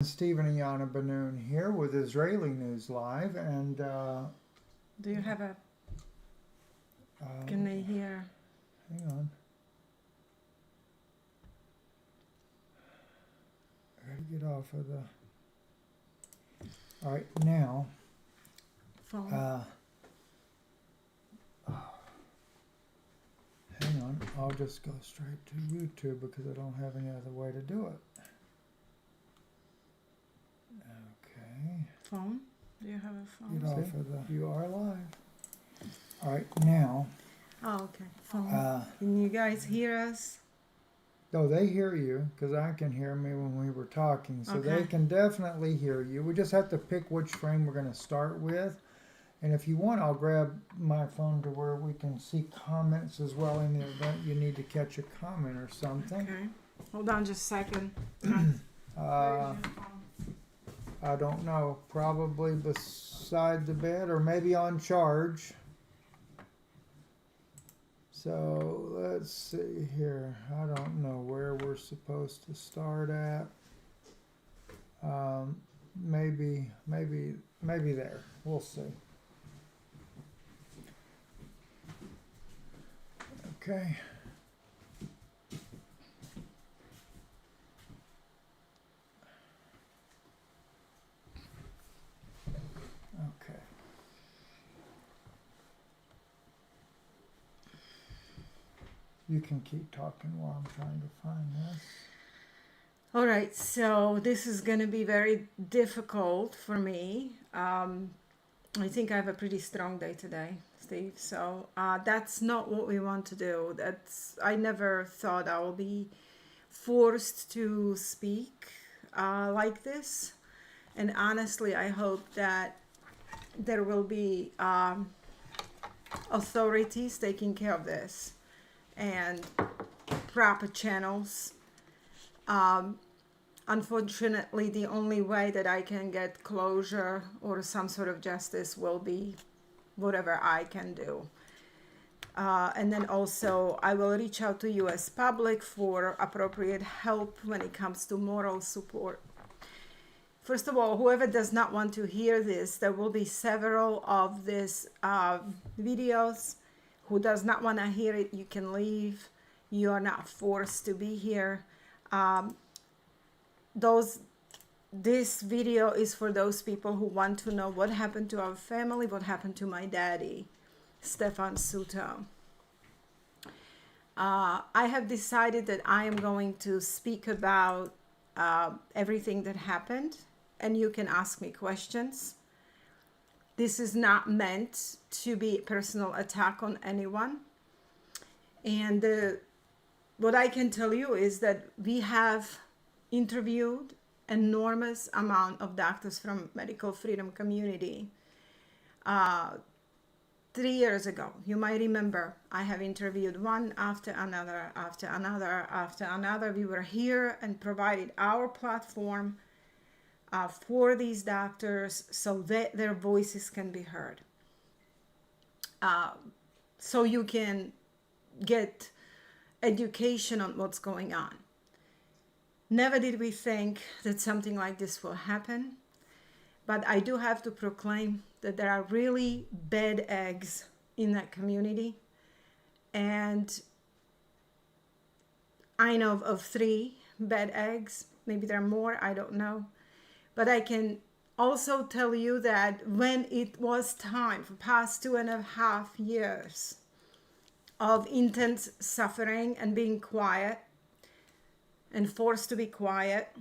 Stephen and Jana here with Israeli News Live, and Do you have a? Can they hear? hang on. I gotta get off of the. All right, now. Phone. Hang on, I'll just go straight to YouTube because I don't have any other way to do it. Okay. Phone. Do you have a phone? Get off of the. You are live. All right, now. Oh, okay. Phone. Can you guys hear us? Oh, they hear you because I can hear me when we were talking. So Okay. they can definitely hear you. We just have to pick which frame we're going to start with. And if you want, I'll grab my phone to where we can see comments as well in the event you need to catch a comment or something. Okay. Hold on just a second. I don't know. Probably beside the bed or maybe on charge. So let's see here. I don't know where we're supposed to start at. Maybe there. We'll see. Okay. Okay. You can keep talking while I'm trying to find this. All right. So this is going to be very difficult for me. I think I have a pretty strong day today, Steve. So that's not what we want to do. I never thought I will be forced to speak like this. And honestly, I hope that there will be authorities taking care of this and proper channels. Unfortunately, the only way that I can get closure or some sort of justice will be whatever I can do. And then also, I will reach out to U.S. public for appropriate help when it comes to moral support. First of all, whoever does not want to hear this, there will be several of these videos. Who does not want to hear it, you can leave. You are not forced to be here. This video is for those people who want to know what happened to our family, what happened to my daddy, Stefan Suto. I have decided that I am going to speak about everything that happened, and you can ask me questions. This is not meant to be a personal attack on anyone. And what I can tell you is that we have interviewed enormous amount of doctors from medical freedom community. 3 years ago, you might remember, I have interviewed one after another, after another, after another. We were here and provided our platform for these doctors so that their voices can be heard. So you can get education on what's going on. Never did we think that something like this will happen, but I do have to proclaim that there are really bad eggs in that community, and I know of 3 bad eggs. Maybe there are more, I don't know. But I can also tell you that when it was time for past 2.5 years of intense suffering and being quiet and forced to be quiet,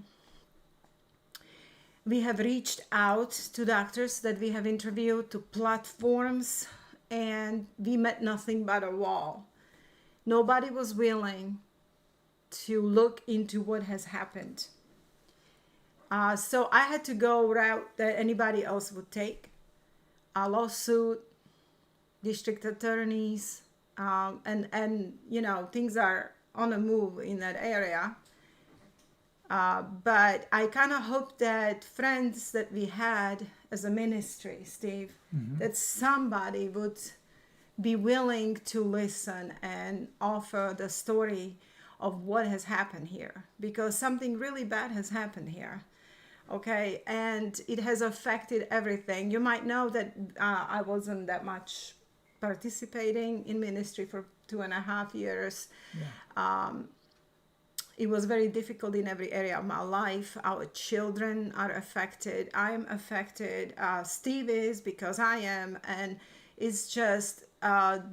we have reached out to doctors that we have interviewed, to platforms, and we met nothing but a wall. Nobody was willing to look into what has happened. So I had to go route that anybody else would take. A lawsuit, district attorneys, and you know, things are on the move in that area. But I kind of hope that friends that we had as a ministry, Steve, that somebody would be willing to listen and offer the story of what has happened here, because something really bad has happened here. Okay, and it has affected everything. You might know that I wasn't that much participating in ministry for 2.5 years. It was very difficult in every area of my life. Our children are affected. I am affected. Steve is, because I am. And it's just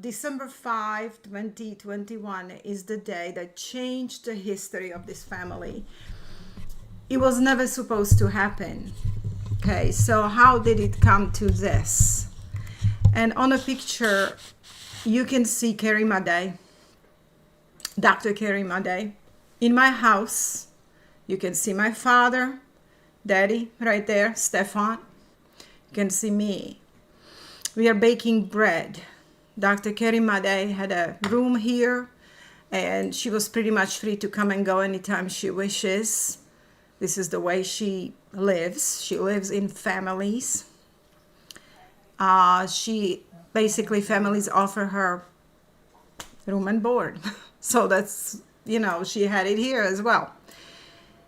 December 5, 2021 is the day that changed the history of this family. It was never supposed to happen. Okay, so how did it come to this? And on a picture, you can see Carrie Madej, Dr. Carrie Madej. In my house, you can see my father, Daddy, right there, Stefan. You can see me. We are baking bread. Dr. Carrie Madej had a room here, and she was pretty much free to come and go anytime she wishes. This is the way she lives. She lives in families. Families offer her room and board. So that's, she had it here as well.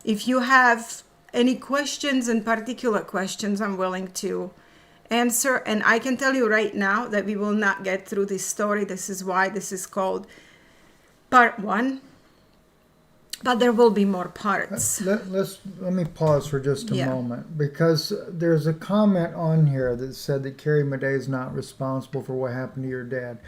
If you have any questions and particular questions, I'm willing to answer. And I can tell you right now that we will not get through this story. This is why this is called part 1. But there will be more parts. Let me pause for just a moment, because there's a comment on here that said that Carrie Madej is not responsible for what happened to your dad.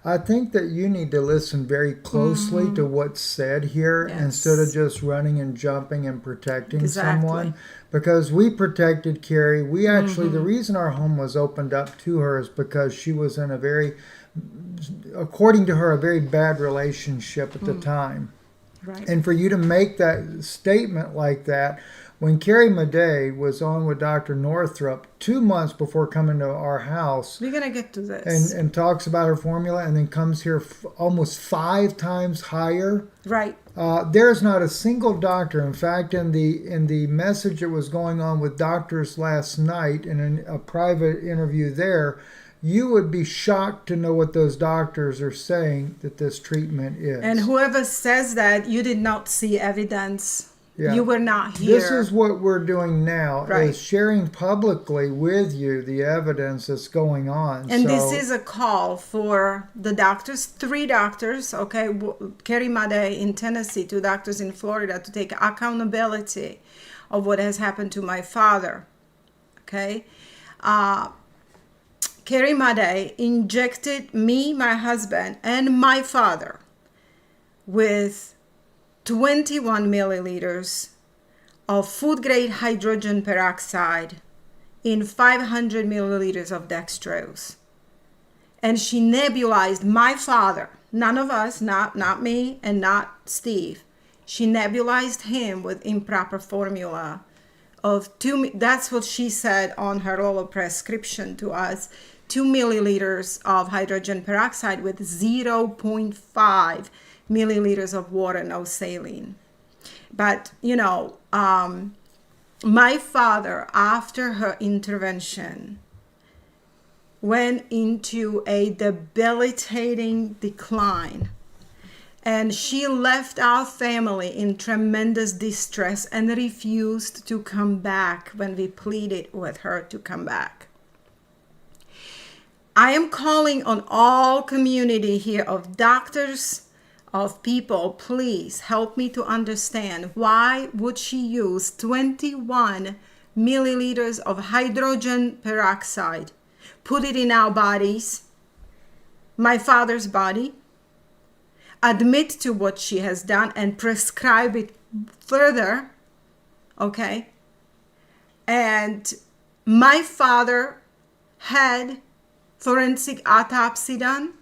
I think that you need to listen very closely to what's said here instead of just running and jumping and protecting someone. Because we protected Carrie. We actually, the reason our home was opened up to her is because she was in a very, according to her, a very bad relationship at the time. Right. And for you to make that statement like that, when Carrie Madej was on with Dr. Northrup 2 months before coming to our house, we're going to get to this, and talks about her formula, and then comes here almost 5 times higher. Right. There's not a single doctor. In fact, in the message that was going on with doctors last night in a private interview there, you would be shocked to know what those doctors are saying that this treatment is. And whoever says that, you did not see evidence. Yeah. You were not here. This is what we're doing now, is sharing publicly with you the evidence that's going on. And this is a call for the doctors, 3 doctors, okay, Carrie Madej in Tennessee, 2 doctors in Florida, to take accountability of what has happened to my father, okay? Carrie Madej injected me, my husband, and my father with 21 milliliters of food-grade hydrogen peroxide in 500 milliliters of dextrose. And she nebulized my father, none of us, not me and not Steve. She nebulized him with improper formula of 2, that's what she said on her little prescription to us, 2 milliliters of hydrogen peroxide with 0.5 milliliters of water, no saline. But, my father, after her intervention, went into a debilitating decline. And she left our family in tremendous distress and refused to come back when we pleaded with her to come back. I am calling on all community here of doctors, of people, please help me to understand why would she use 21 milliliters of hydrogen peroxide, put it in our bodies, my father's body, admit to what she has done and prescribe it further, okay? And my father had forensic autopsy done,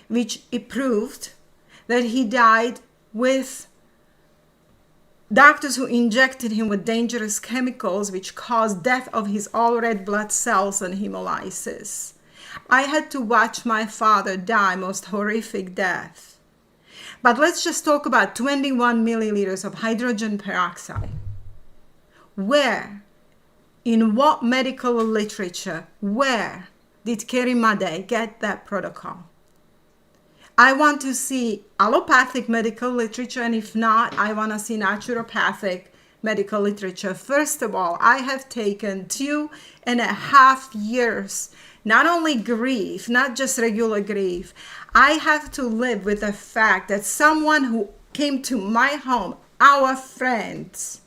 which it proved that he died with doctors who injected him with dangerous chemicals which caused death of his all red blood cells and hemolysis. I had to watch my father die most horrific death. But let's just talk about 21 milliliters of hydrogen peroxide. Where, in what medical literature, where did Carrie Madej get that protocol? I want to see allopathic medical literature, and if not, I want to see naturopathic medical literature. First of all, I have taken 2.5 years, not only grief, not just regular grief. I have to live with the fact that someone who came to my home, our friends,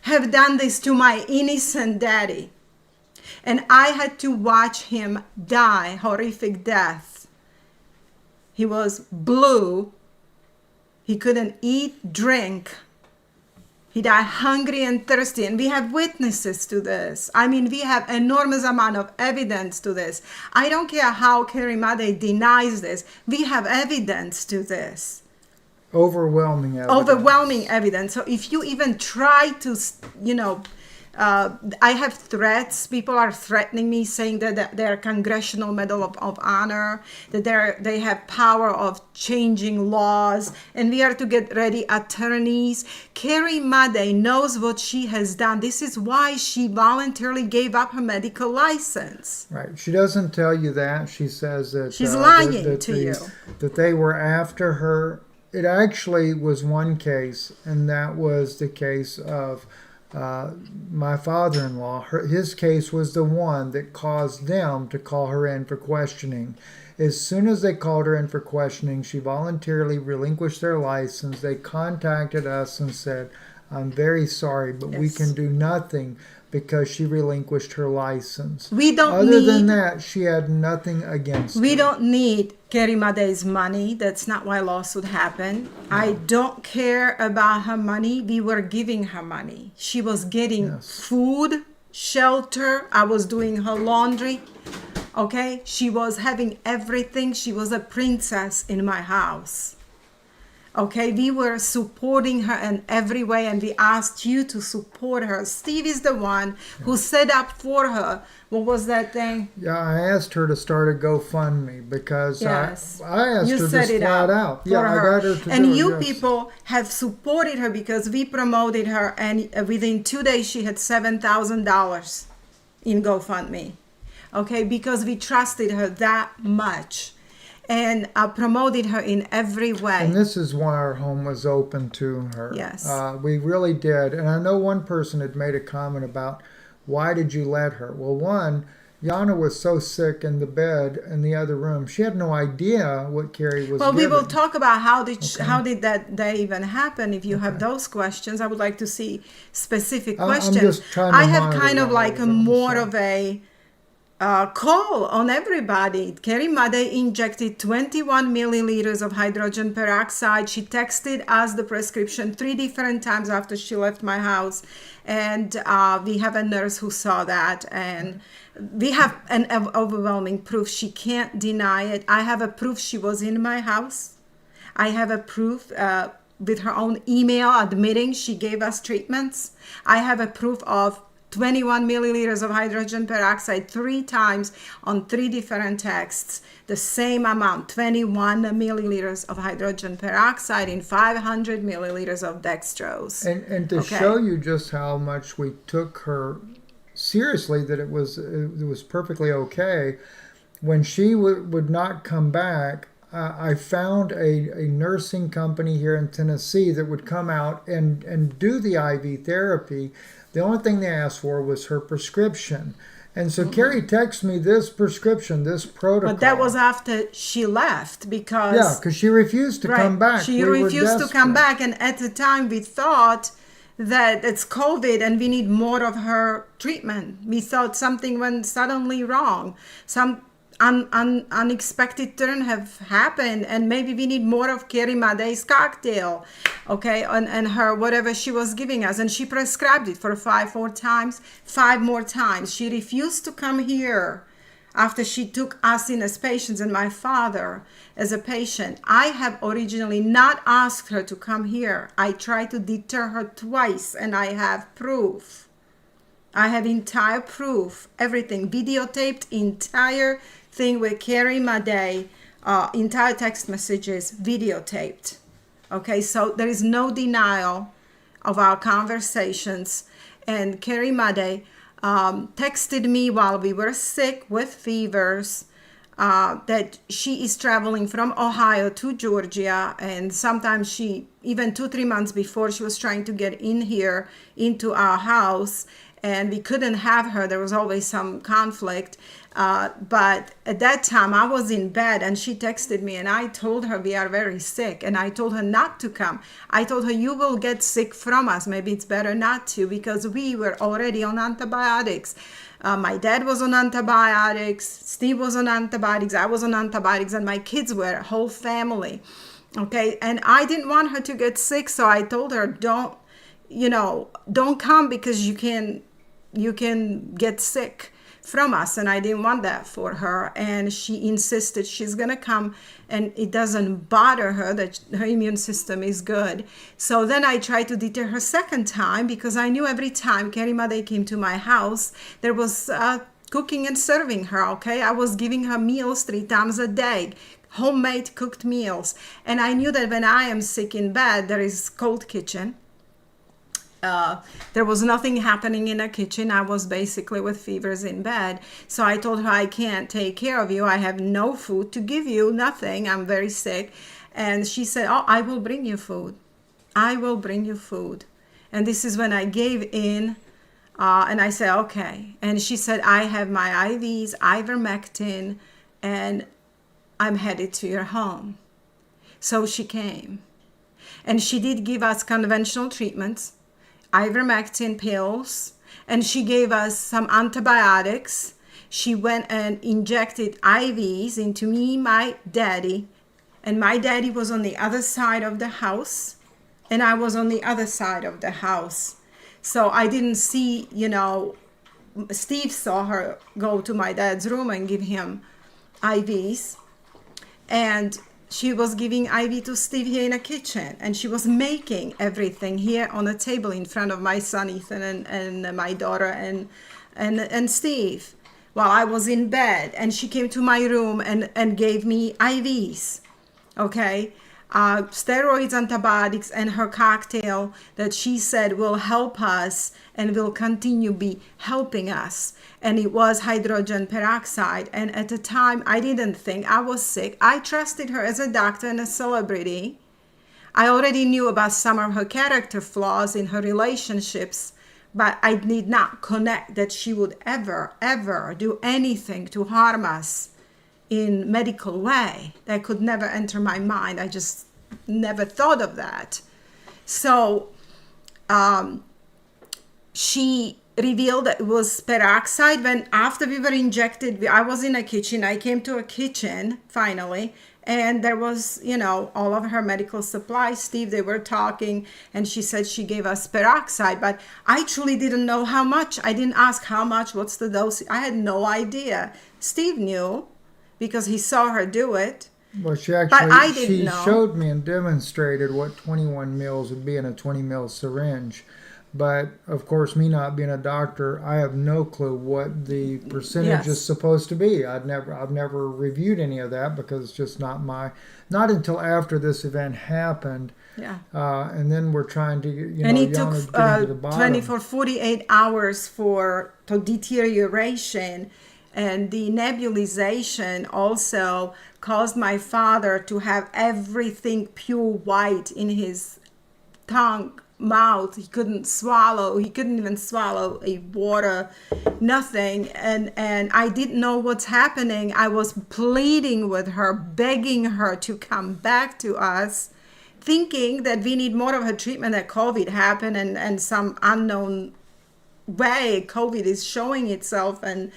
have done this to my innocent daddy. And I had to watch him die horrific death. He was blue. He couldn't eat, drink. He died hungry and thirsty. And we have witnesses to this. I mean, we have enormous amount of evidence to this. I don't care how Kerry Madej denies this. We have evidence to this. Overwhelming evidence. Overwhelming evidence. So if you even try to, I have threats. People are threatening me, saying that they're Congressional Medal of Honor, that they have power of changing laws, and we are to get ready attorneys. Kerry Madej knows what she has done. This is why she voluntarily gave up her medical license. Right. She doesn't tell you that. She says that she's lying to you. That they were after her. It actually was one case, and that was the case of my father-in-law. His case was the one that caused them to call her in for questioning. As soon as they called her in for questioning, she voluntarily relinquished their license. They contacted us and said, "I'm very sorry, but we can do nothing," because she relinquished her license. Other than that, she had nothing against her. We don't need Kerry Madej's money. That's not why lawsuit happened. No. I don't care about her money. We were giving her money. She was getting food, shelter. I was doing her laundry. Okay? She was having everything. She was a princess in my house. Okay, we were supporting her in every way, and we asked you to support her. Steve is the one who set up for her. What was that thing? Yeah, I asked her to start a GoFundMe because I asked you her just flat out. Yeah, I got her to and do it. you people have supported her because we promoted her, and within 2 days she had $7,000 in GoFundMe. Okay, because we trusted her that much. And promoted her in every way. And this is why our home was open to her. Yes. We really did. And I know one person had made a comment about, why did you let her? Well, one, Jana was so sick in the bed in the other room. She had no idea what Kerry was Well, giving. we will talk about how did that day even happen. If you have those questions, I would like to see specific questions. I'm just trying to I have kind of like a more of a call on everybody. Kerry Madej injected 21 milliliters of hydrogen peroxide. She texted us the prescription 3 different times after she left my house. And we have a nurse who saw that. And we have an overwhelming proof. She can't deny it. I have a proof she was in my house. I have a proof with her own email admitting she gave us treatments. I have a proof of 21 milliliters of hydrogen peroxide 3 times on 3 different texts, the same amount, 21 milliliters of hydrogen peroxide in 500 milliliters of dextrose. And to show you just how much we took her seriously, that it was perfectly okay, when she would not come back, I found a nursing company here in Tennessee that would come out and do the IV therapy. The only thing they asked for was her prescription. And so Kerry texted me this prescription, this protocol. But that was after she left because... Yeah, because she refused to come back. She refused to come back. And at the time we thought that it's COVID and we need more of her treatment. We thought something went suddenly wrong. Some unexpected turn have happened, and maybe we need more of Kerry Madej's cocktail, okay, and her whatever she was giving us. And she prescribed it for 5 more times. She refused to come here after she took us in as patients and my father as a patient. I have originally not asked her to come here. I tried to deter her twice, and I have proof. I have entire proof, everything, videotaped, entire thing with Kerry Madej, entire text messages videotaped. Okay, so there is no denial of our conversations. And Kerry Madej texted me while we were sick with fevers that she is traveling from Ohio to Georgia, and sometimes even 2-3 months before, she was trying to get in here into our house, and we couldn't have her. There was always some conflict. But at that time, I was in bed, and she texted me, and I told her we are very sick, and I told her not to come. I told her, you will get sick from us. Maybe it's better not to, because we were already on antibiotics. My dad was on antibiotics, Steve was on antibiotics, I was on antibiotics, and my kids were a whole family. Okay, and I didn't want her to get sick, so I told her, don't come, because you can get sick from us, and I didn't want that for her. And she insisted she's gonna come, and it doesn't bother her that her immune system is good. So then I tried to deter her second time, because I knew every time Carrie Mother came to my house, there was cooking and serving her. Okay, I was giving her meals 3 times a day, homemade cooked meals, and I knew that when I am sick in bed, there is cold kitchen. There was nothing happening in the kitchen. I was basically with fevers in bed. So I told her, I can't take care of you. I have no food to give you, nothing. I'm very sick. And she said, oh, I will bring you food. I will bring you food. And this is when I gave in, and I said, okay. And she said, I have my IVs, ivermectin, and I'm headed to your home. So she came. And she did give us conventional treatments, ivermectin pills, and she gave us some antibiotics. She went and injected IVs into me, my daddy, and my daddy was on the other side of the house, and I was on the other side of the house. So I didn't see, Steve saw her go to my dad's room and give him IVs, and she was giving IV to Steve here in the kitchen, and she was making everything here on the table in front of my son Ethan and my daughter and Steve while I was in bed. And she came to my room and gave me IVs, okay, steroids, antibiotics, and her cocktail that she said will help us and will continue be helping us. And it was hydrogen peroxide. And at the time, I didn't think I was sick. I trusted her as a doctor and a celebrity. I already knew about some of her character flaws in her relationships, but I did not connect that she would ever do anything to harm us in medical way. That could never enter my mind. I just never thought of that. So she revealed that it was peroxide. When after we were injected, I was in a kitchen. I came to a kitchen finally, and there was, all of her medical supplies. Steve, they were talking, and she said she gave us peroxide, but I truly didn't know how much. I didn't ask how much, what's the dose. I had no idea. Steve knew because he saw her do it. Well, she showed me and demonstrated what 21 mils would be in a 20 mil syringe. But of course, me not being a doctor, I have no clue what the percentage is supposed to be. I've never reviewed any of that because it's just not until after this event happened. Yeah. And then we're trying to, and it took 48 hours for deterioration, and the nebulization also caused my father to have everything pure white in his tongue, mouth. He couldn't even swallow a water, nothing. And I didn't know what's happening. I was pleading with her, begging her to come back to us, thinking that we need more of her treatment, that COVID happened and some unknown way COVID is showing itself, and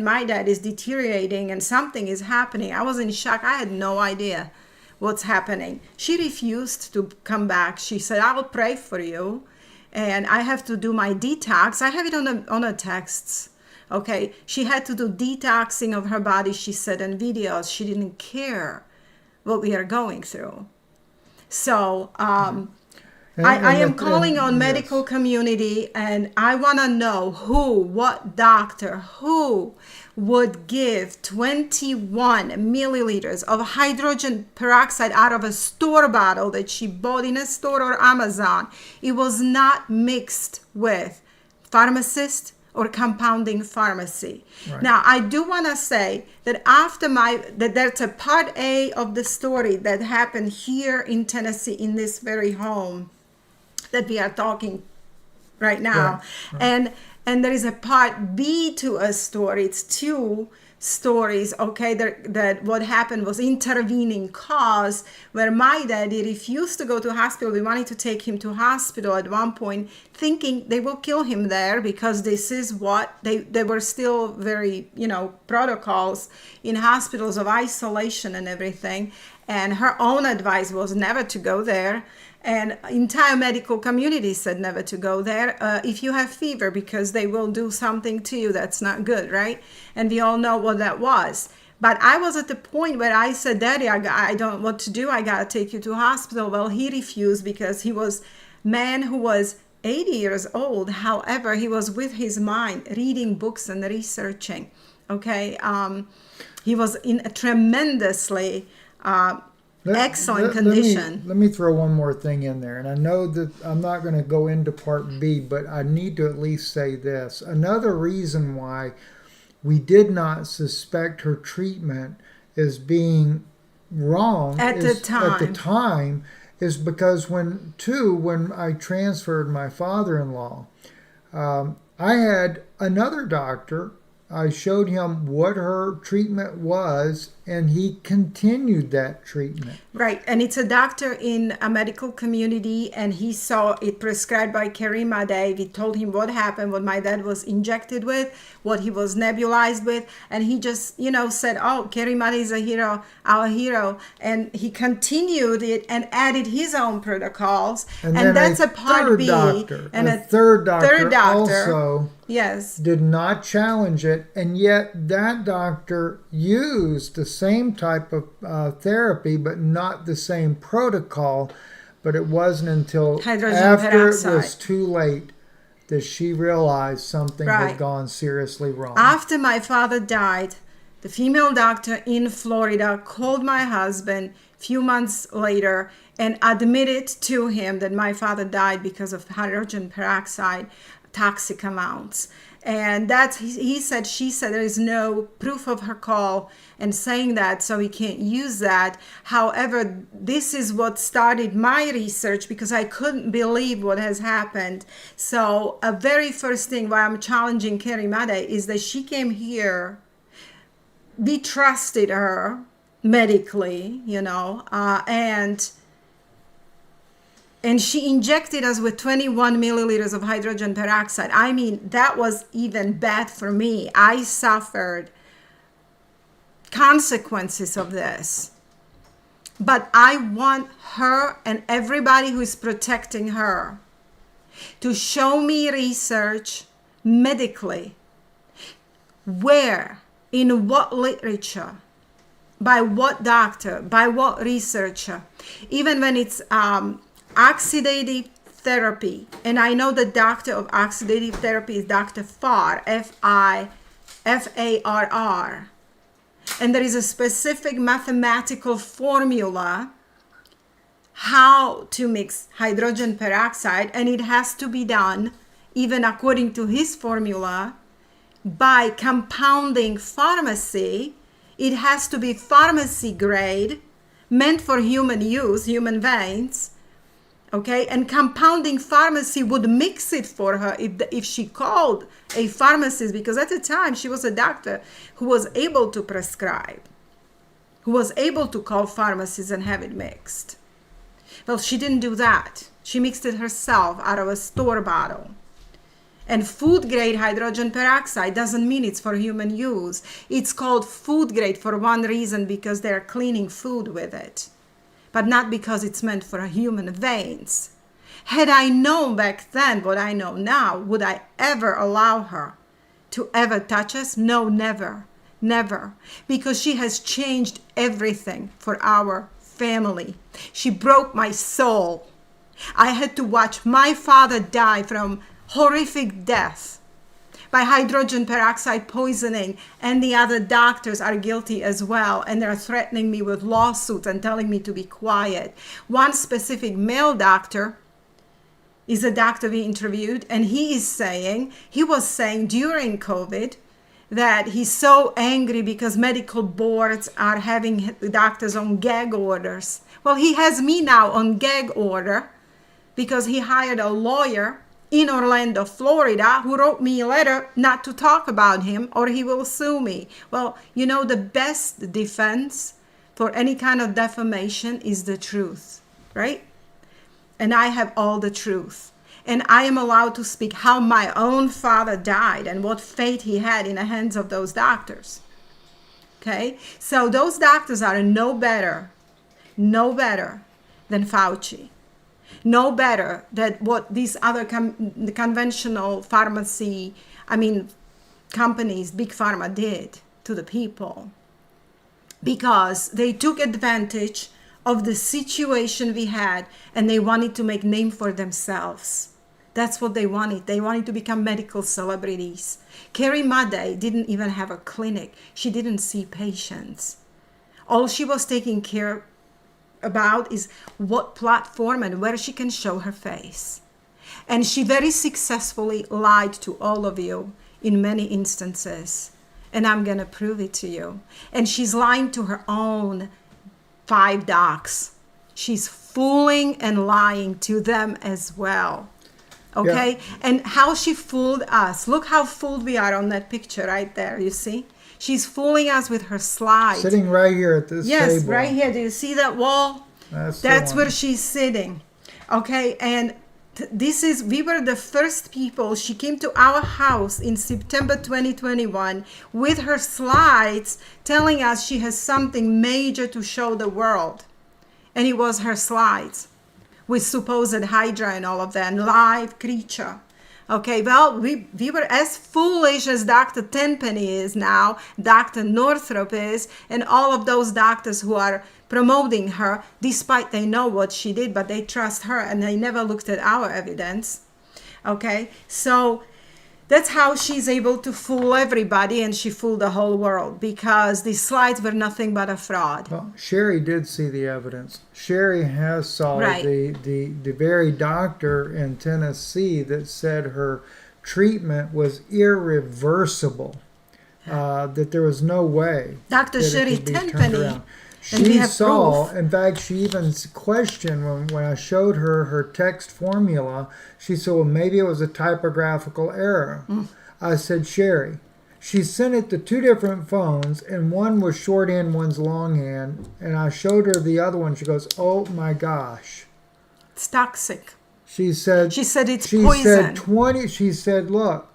my dad is deteriorating and something is happening. I was in shock. I had no idea what's happening. She refused to come back. She said, I will pray for you, and I have to do my detox. I have it on the texts. Okay, she had to do detoxing of her body, she said, in videos. She didn't care what we are going through. So I am calling on medical community, and I want to know what doctor, who would give 21 milliliters of hydrogen peroxide out of a store bottle that she bought in a store or Amazon. It was not mixed with pharmacist or compounding pharmacy. Right. Now, I do want to say that that there's a part A of the story that happened here in Tennessee in this very home that we are talking right now. Right. And there is a part B to a story. It's two stories, okay, that what happened was intervening cause, where my daddy refused to go to hospital. We wanted to take him to hospital at one point, thinking they will kill him there, because this is what they were still very, protocols in hospitals of isolation and everything. And her own advice was never to go there. And entire medical community said never to go there if you have fever, because they will do something to you that's not good, right? And we all know what that was. But I was at the point where I said, Daddy, I don't know what to do. I got to take you to hospital. Well, he refused, because he was man who was 80 years old. However, he was with his mind, reading books and researching. Okay. He was in a tremendously excellent condition. Let me throw one more thing in there. And I know that I'm not going to go into part B, but I need to at least say this. Another reason why we did not suspect her treatment as being wrong at the time is because when I transferred my father-in-law, I had another doctor. I showed him what her treatment was, and he continued that treatment. Right, and it's a doctor in a medical community, and he saw it prescribed by Kerimade. We told him what happened, what my dad was injected with, what he was nebulized with, and he just, said, oh, Kerimade is a hero, our hero, and he continued it and added his own protocols, and that's a part B. And a third doctor also yes, did not challenge it, and yet that doctor used the same type of therapy, but not the same protocol. But it wasn't until after it was too late that she realized something had gone seriously wrong. After my father died, the female doctor in Florida called my husband a few months later and admitted to him that my father died because of hydrogen peroxide toxic amounts. And that's, she said there is no proof of her call and saying that, so we can't use that. However, this is what started my research, because I couldn't believe what has happened. So a very first thing why I'm challenging Kerimade is that she came here, we trusted her medically, and she injected us with 21 milliliters of hydrogen peroxide. I mean, that was even bad for me. I suffered consequences of this. But I want her and everybody who is protecting her to show me research medically, where, in what literature, by what doctor, by what researcher, even when it's oxidative therapy. And I know the doctor of oxidative therapy is Dr. Farr, F-A-R-R. And there is a specific mathematical formula how to mix hydrogen peroxide, and it has to be done, even according to his formula, by compounding pharmacy. It has to be pharmacy grade, meant for human use, human veins. Okay, and compounding pharmacy would mix it for her if she called a pharmacist, because at the time she was a doctor who was able to prescribe, who was able to call pharmacists and have it mixed. Well, she didn't do that. She mixed it herself out of a store bottle. And food grade hydrogen peroxide doesn't mean it's for human use. It's called food grade for one reason, because they're cleaning food with it, but not because it's meant for human veins. Had I known back then what I know now, would I ever allow her to ever touch us? No, never, never. Because she has changed everything for our family. She broke my soul. I had to watch my father die from horrific death by hydrogen peroxide poisoning, and the other doctors are guilty as well, and they're threatening me with lawsuits and telling me to be quiet. One specific male doctor is a doctor we interviewed, and he was saying during COVID that he's so angry because medical boards are having doctors on gag orders. Well, he has me now on gag order because he hired a lawyer in Orlando, Florida, who wrote me a letter not to talk about him or he will sue me. Well, you know, the best defense for any kind of defamation is the truth, right? And I have all the truth. And I am allowed to speak how my own father died and what fate he had in the hands of those doctors. Okay? So those doctors are no better than Fauci. No better than what these other conventional pharmacy, companies, big pharma did to the people. Because they took advantage of the situation we had and they wanted to make name for themselves. That's what they wanted. They wanted to become medical celebrities. Carrie Madej didn't even have a clinic. She didn't see patients. All she was taking care about is what platform and where she can show her face. And she very successfully lied to all of you in many instances. And I'm going to prove it to you. And she's lying to her own 5 docs. She's fooling and lying to them as well. Okay? Yeah. And how she fooled us. Look how fooled we are on that picture right there. You see? She's fooling us with her slides. Sitting right here at this table. Yes, right here. Do you see that wall? That's where she's sitting. Okay? And we were the first people. She came to our house in September 2021 with her slides telling us she has something major to show the world. And it was her slides with supposed Hydra and all of that, and live creature. Okay, well, we were as foolish as Dr. Tenpenny is now, Dr. Northrop is, and all of those doctors who are promoting her, despite they know what she did, but they trust her and they never looked at our evidence. Okay, so that's how she's able to fool everybody, and she fooled the whole world because these slides were nothing but a fraud. Well, Sherry did see the evidence. Sherry has saw the very doctor in Tennessee that said her treatment was irreversible, that there was no way Dr. Sherry Tenpenny. She saw, proof. In fact, she even questioned when I showed her text formula. She said, well, maybe it was a typographical error. I said, Sherry, she sent it to 2 different phones, and one was shorthand, one's longhand. And I showed her the other one. She goes, oh, my gosh. It's toxic. She said it's poison. She said, look,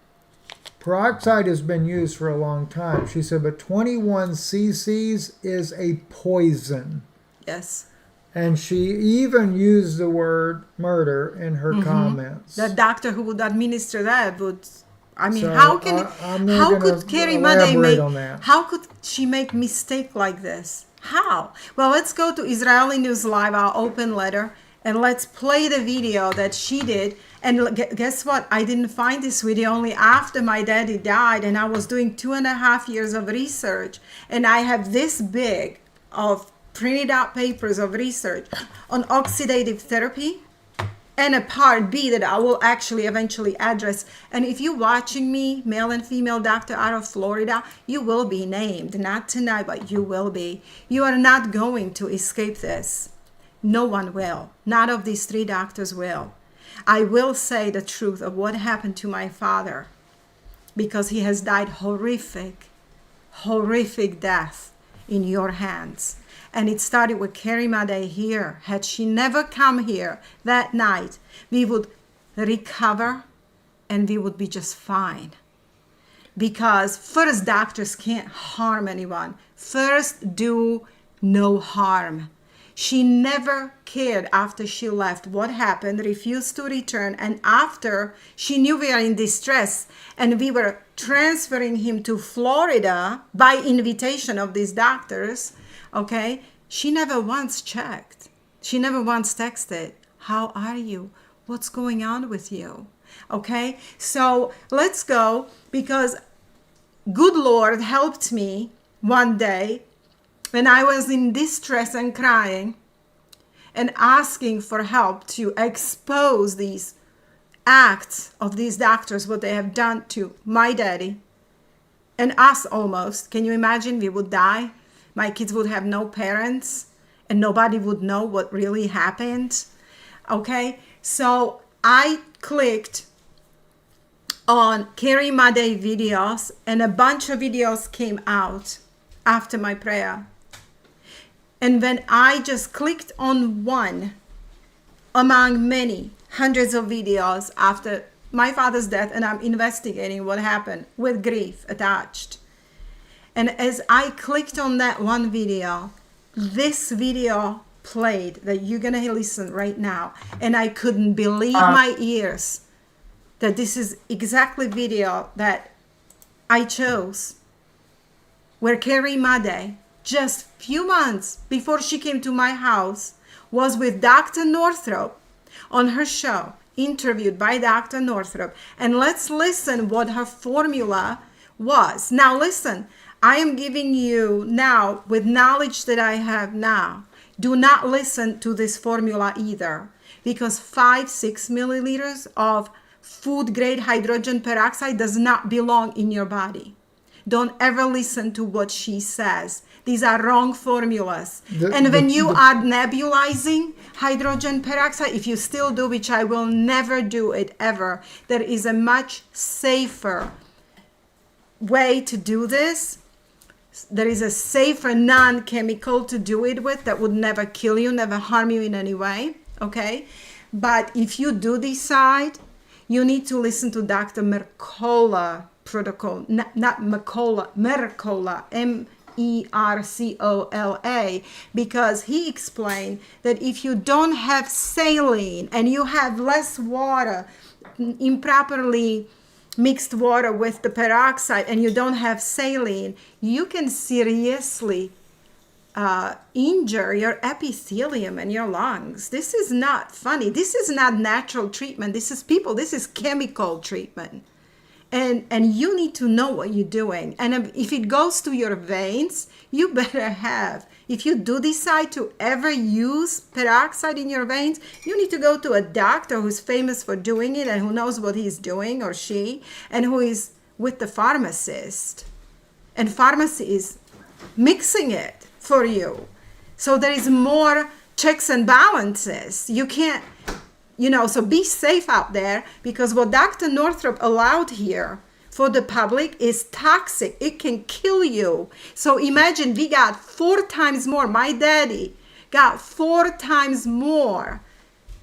peroxide has been used for a long time. She said, but 21 cc's is a poison. Yes. And she even used the word murder in her comments. The doctor who would administer that would, so how could Carrie Madej how could she make mistake like this? How? Well, let's go to Israeli News Live, our open letter, and let's play the video that she did. And guess what? I didn't find this video only after my daddy died, and I was doing 2.5 years of research, and I have this big of printed out papers of research on oxidative therapy and a part B that I will actually eventually address. And if you're watching me, male and female doctor out of Florida, you will be named. Not tonight, but you will be. You are not going to escape this. No one will. None of these 3 doctors will. I will say the truth of what happened to my father, because he has died horrific death in your hands. And it started with Carrie Madej here. Had she never come here that night, we would recover and we would be just fine. Because first, doctors can't harm anyone. First, do no harm. She never cared after she left what happened, refused to return, and after she knew we are in distress and we were transferring him to Florida by invitation of these doctors, okay, she never once checked. She never once texted, how are you? What's going on with you? Okay, so let's go, because good Lord helped me one day when I was in distress and crying and asking for help to expose these acts of these doctors, what they have done to my daddy and us almost. Can you imagine? We would die. My kids would have no parents and nobody would know what really happened. Okay, so I clicked on Carrie Madej videos and a bunch of videos came out after my prayer. And when I just clicked on one among many hundreds of videos after my father's death, and I'm investigating what happened with grief attached. And as I clicked on that one video, this video played that you're gonna listen right now, and I couldn't believe my ears that this is exactly video that I chose, where Carrie Madej, just few months before she came to my house, was with Dr. Northrup on her show, interviewed by Dr. Northrup. And let's listen what her formula was. Now listen, I am giving you now, with knowledge that I have now, do not listen to this formula either, because 5-6 milliliters of food grade hydrogen peroxide does not belong in your body. Don't ever listen to what she says. These are wrong formulas. And when you are nebulizing hydrogen peroxide, if you still do, which I will never do it ever, there is a much safer way to do this. There is a safer non-chemical to do it with that would never kill you, never harm you in any way, okay? But if you do decide, you need to listen to Dr. Mercola protocol, not Mercola, Mercola, Mercola, because he explained that if you don't have saline and you have less water, improperly mixed water with the peroxide, and you don't have saline, you can seriously injure your epithelium and your lungs. This is not funny. This is not natural treatment. This is chemical treatment. And you need to know what you're doing. And if it goes to your veins, you better have. If you do decide to ever use peroxide in your veins, you need to go to a doctor who's famous for doing it and who knows what he's doing, or she, and who is with the pharmacist. And pharmacy is mixing it for you. So there is more checks and balances. You can't, so be safe out there, because what Dr. Northrup allowed here for the public is toxic. It can kill you. So imagine we got 4 times more. My daddy got 4 times more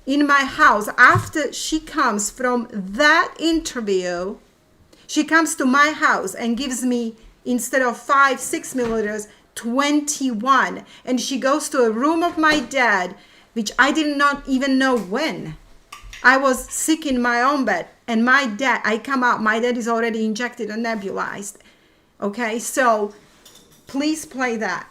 in my house. After she comes from that interview, she comes to my house and gives me, instead of 5-6 milliliters, 21. And she goes to a room of my dad, which I did not even know when. I was sick in my own bed, and my dad is already injected and nebulized. Okay, so please play that.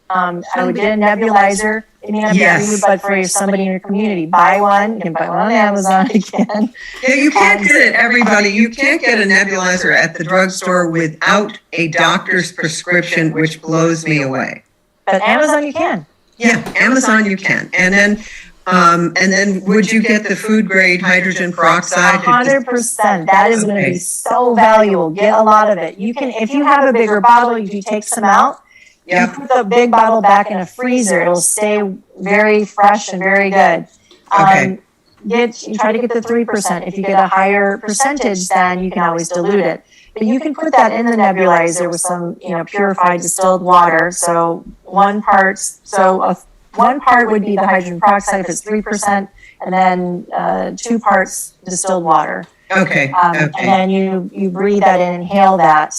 I would get a nebulizer. It may not be for you, but for somebody in your community, buy one. You can buy one on Amazon again. Yeah, you can't get it, everybody. You can't get a nebulizer at the drugstore without a doctor's prescription, which blows me away. But Amazon, you can. Yeah, Amazon, you can. And then would you get the food grade hydrogen peroxide? 100%. That is going to be so valuable. Get a lot of it. You can, if you have a bigger bottle, if you take some out, you put the big bottle back in a freezer. It'll stay very fresh and very good. Okay. Try to get the 3%. If you get a higher percentage, then you can always dilute it. But you can put that in the nebulizer with some, purified distilled water. So one part would be the hydrogen peroxide if it's 3%, and then 2 parts distilled water. Okay. And then you breathe that in, inhale that.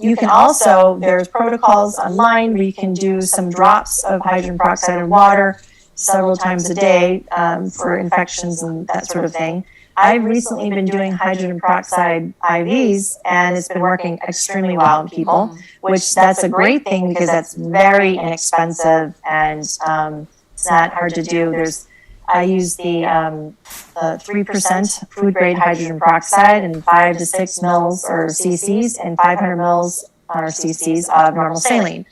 You can also, there's protocols online where you can do some drops of hydrogen peroxide in water several times a day for infections and that sort of thing. I've recently been doing hydrogen peroxide IVs, and it's been working extremely well in people, which that's a great thing because that's very inexpensive and it's not hard to do. I use the 3% food grade hydrogen peroxide and 5 to 6 mils or cc's and 500 mils or cc's of normal saline.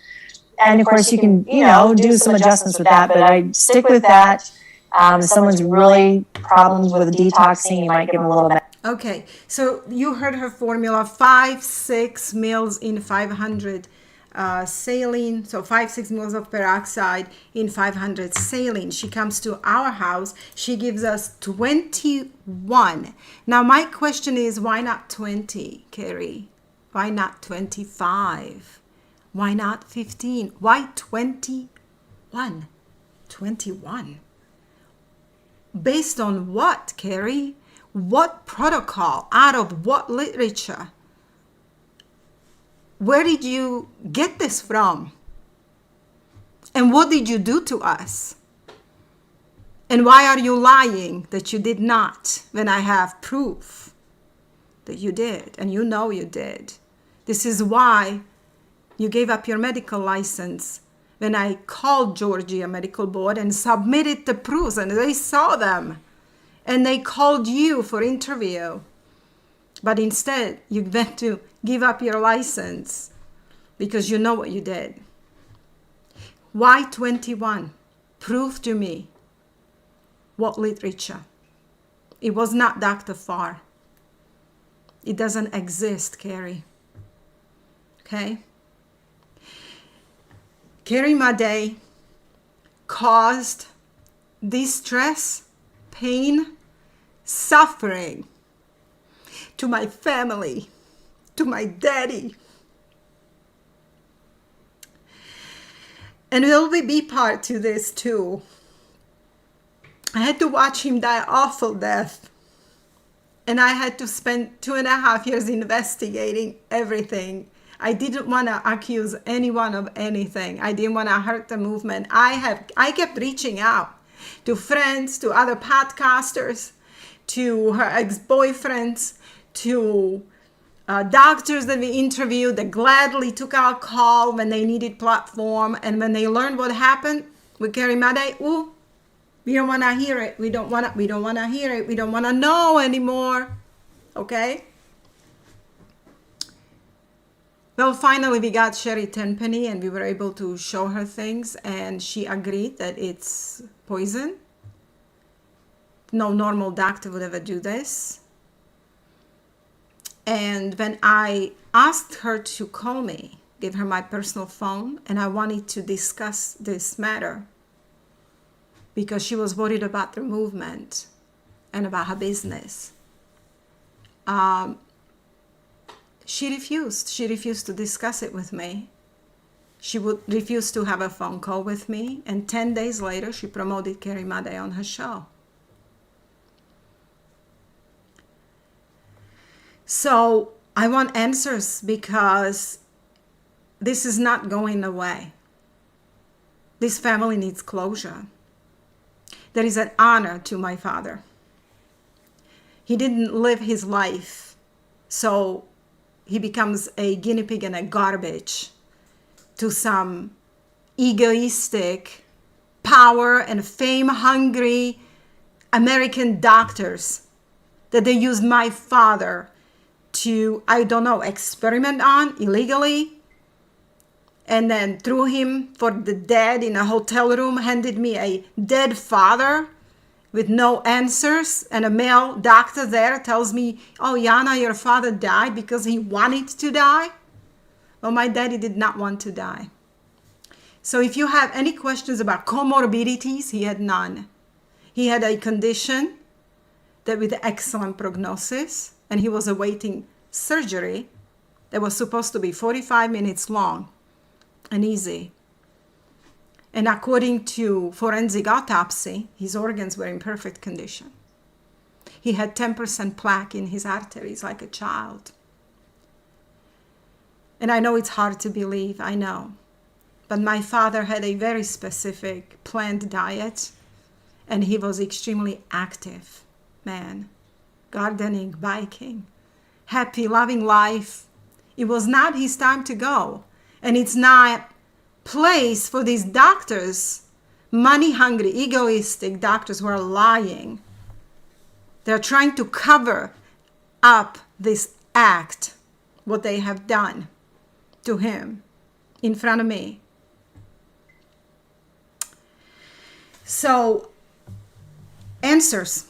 And of course you can, do some adjustments with that, but I stick with that. If someone's really problems with detoxing, you might give them a little bit. Okay, so you heard her formula: 5-6 mils in 500 saline, so 5-6 mils of peroxide in 500 saline. She comes to our house, she gives us 21. Now my question is, why not 20, Carrie? Why not 25? Why not 15? Why 21? 21. Based on what, Carrie? What protocol? Out of what literature? Where did you get this from? And what did you do to us? And why are you lying that you did not, when I have proof that you did, and you know you did? This is why you gave up your medical license when I called Georgia Medical Board and submitted the proofs, and they saw them. And they called you for interview. But instead, you went to give up your license because you know what you did. Why 21? Prove to me what literature. It was not Dr. Farr. It doesn't exist, Carrie. Okay? Carrie Madej caused distress, pain, suffering to my family, to my daddy. And there will be part to this too. I had to watch him die awful death. And I had to spend 2.5 years investigating everything. I didn't want to accuse anyone of anything. I didn't want to hurt the movement. I kept reaching out to friends, to other podcasters, to her ex-boyfriends, to doctors that we interviewed that gladly took our call when they needed platform. And when they learned what happened with Carrie Madej, ooh, we don't want to hear it. We don't want to hear it. We don't want to know anymore. Okay? Well, finally we got Sherry Tenpenny and we were able to show her things, and she agreed that it's poison. No normal doctor would ever do this. And when I asked her to call me, give her my personal phone, and I wanted to discuss this matter because she was worried about the movement and about her business. She refused. She refused to discuss it with me. She would refuse to have a phone call with me. And 10 days later, she promoted Carrie Madej on her show. So I want answers because this is not going away. This family needs closure. There is an honor to my father. He didn't live his life, so he becomes a guinea pig and a garbage to some egoistic, power and fame hungry American doctors that they use my father to, I don't know, experiment on illegally, and then threw him for the dead in a hotel room, handed me a dead father with no answers, and a male doctor there tells me, oh, Jana, your father died because he wanted to die. Well, my daddy did not want to die. So if you have any questions about comorbidities, he had none. He had a condition that with excellent prognosis, and he was awaiting surgery that was supposed to be 45 minutes long and easy. And according to forensic autopsy, his organs were in perfect condition. He had 10% plaque in his arteries like a child. And I know it's hard to believe, I know. But my father had a very specific planned diet, and he was extremely active man. Gardening, biking, happy, loving life. It was not his time to go. And it's not place for these doctors, money hungry, egoistic doctors who are lying. They're trying to cover up this act, what they have done to him in front of me. So, answers.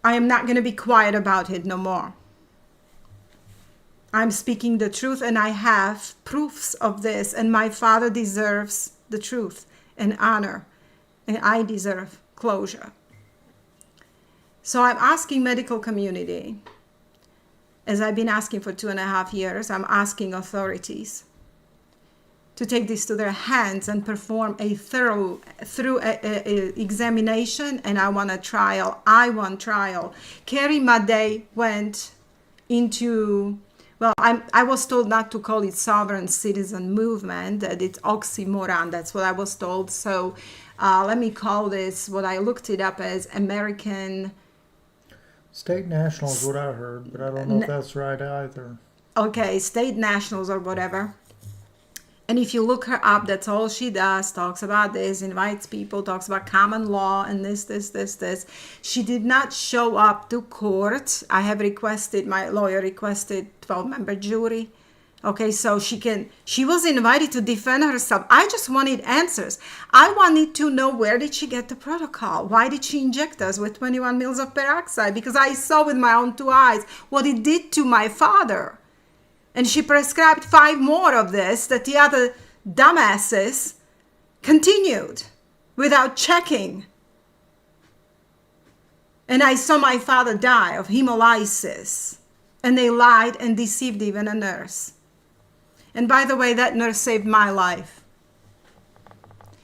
I am not going to be quiet about it no more. I'm speaking the truth, and I have proofs of this, and my father deserves the truth and honor, and I deserve closure. So I'm asking medical community, as I've been asking for 2.5 years, I'm asking authorities to take this to their hands and perform a thorough examination, and I want a trial. I want trial. Carrie Madej went into, well, I was told not to call it sovereign citizen movement, that it's oxymoron. That's what I was told. So let me call this, what I looked it up as, American. State national is what I heard, but I don't know if that's right either. Okay, state nationals or whatever. And if you look her up, that's all she does, talks about this, invites people, talks about common law and this. She did not show up to court. I have requested, my lawyer requested 12-member jury. Okay, so she was invited to defend herself. I just wanted answers. I wanted to know, where did she get the protocol? Why did she inject us with 21 mils of peroxide? Because I saw with my own 2 eyes what it did to my father. And she prescribed 5 more of this that the other dumbasses continued without checking. And I saw my father die of hemolysis. And they lied and deceived even a nurse. And by the way, that nurse saved my life.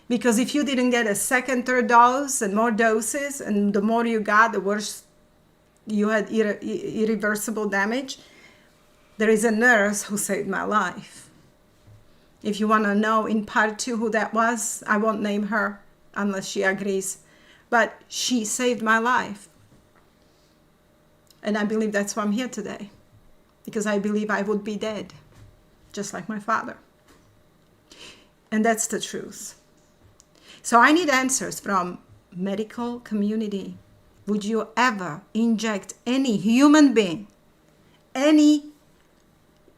Because if you didn't get a second, third dose and more doses, and the more you got, the worse you had irreversible damage. There is a nurse who saved my life. If you want to know in part 2 who that was, I won't name her unless she agrees. But she saved my life. And I believe that's why I'm here today. Because I believe I would be dead, just like my father. And that's the truth. So I need answers from medical community. Would you ever inject any human being, any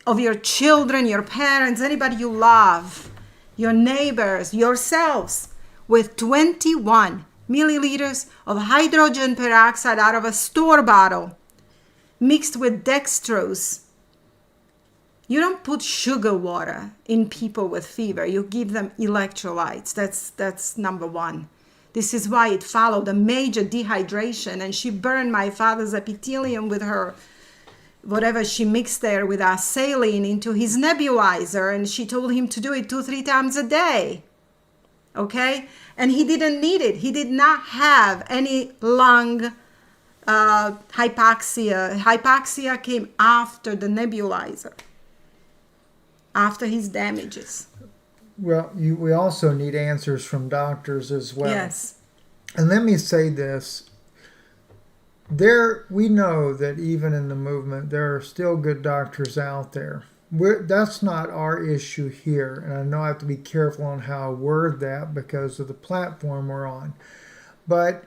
of your children, your parents, anybody you love, your neighbors, yourselves, with 21 milliliters of hydrogen peroxide out of a store bottle mixed with dextrose? You don't put sugar water in people with fever. You give them electrolytes. That's number one. This is why it followed a major dehydration, and she burned my father's epithelium with her whatever she mixed there with saline into his nebulizer, and she told him to do it 2-3 times a day. Okay? And he didn't need it. He did not have any lung hypoxia. Hypoxia came after the nebulizer, after his damages. Well, we also need answers from doctors as well. Yes. And let me say this. We know that even in the movement, there are still good doctors out there. That's not our issue here. And I know I have to be careful on how I word that because of the platform we're on. But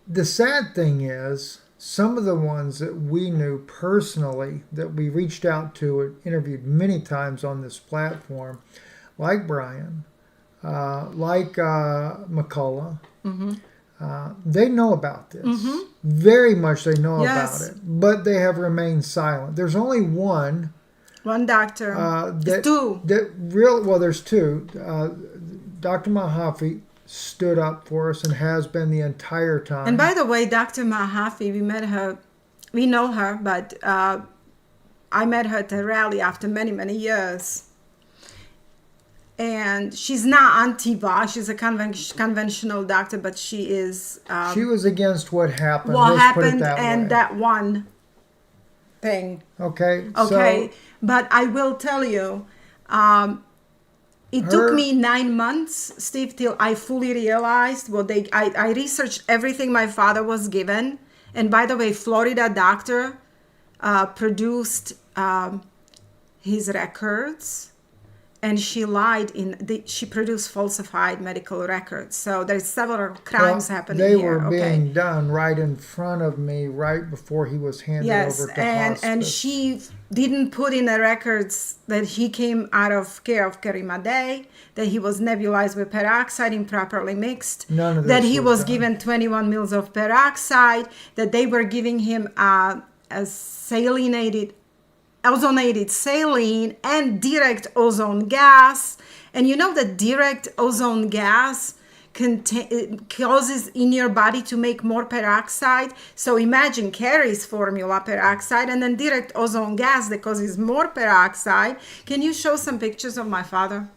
the sad thing is, some of the ones that we knew personally, that we reached out to and interviewed many times on this platform, like Brian, like McCullough, they know about this. Very much they know about it. But they have remained silent. There's only one. One doctor. Two. There's two. Dr. Mahaffey stood up for us and has been the entire time. And by the way, Dr. Mahaffey, we met her. We know her, but I met her at a rally after many, many years. And she's not anti-vax. She's a conventional doctor, but she is. She was against what happened. What Let's happened put it that and way. that one thing. Okay. Okay. So, but I will tell you, it took me 9 months, Steve, till I fully realized what I researched everything my father was given. And by the way, Florida doctor produced his records. And she lied she produced falsified medical records. So there's several crimes happening here. They were being done right in front of me, right before he was handed over to hospice. And she didn't put in the records that he came out of care of Karima Day, that he was nebulized with peroxide improperly mixed, None of that this he was was done. given 21 mils of peroxide, that they were giving him a ozonated saline and direct ozone gas. And you know that direct ozone gas causes in your body to make more peroxide. So imagine Carrie's formula peroxide and then direct ozone gas that causes more peroxide. Can you show some pictures of my father?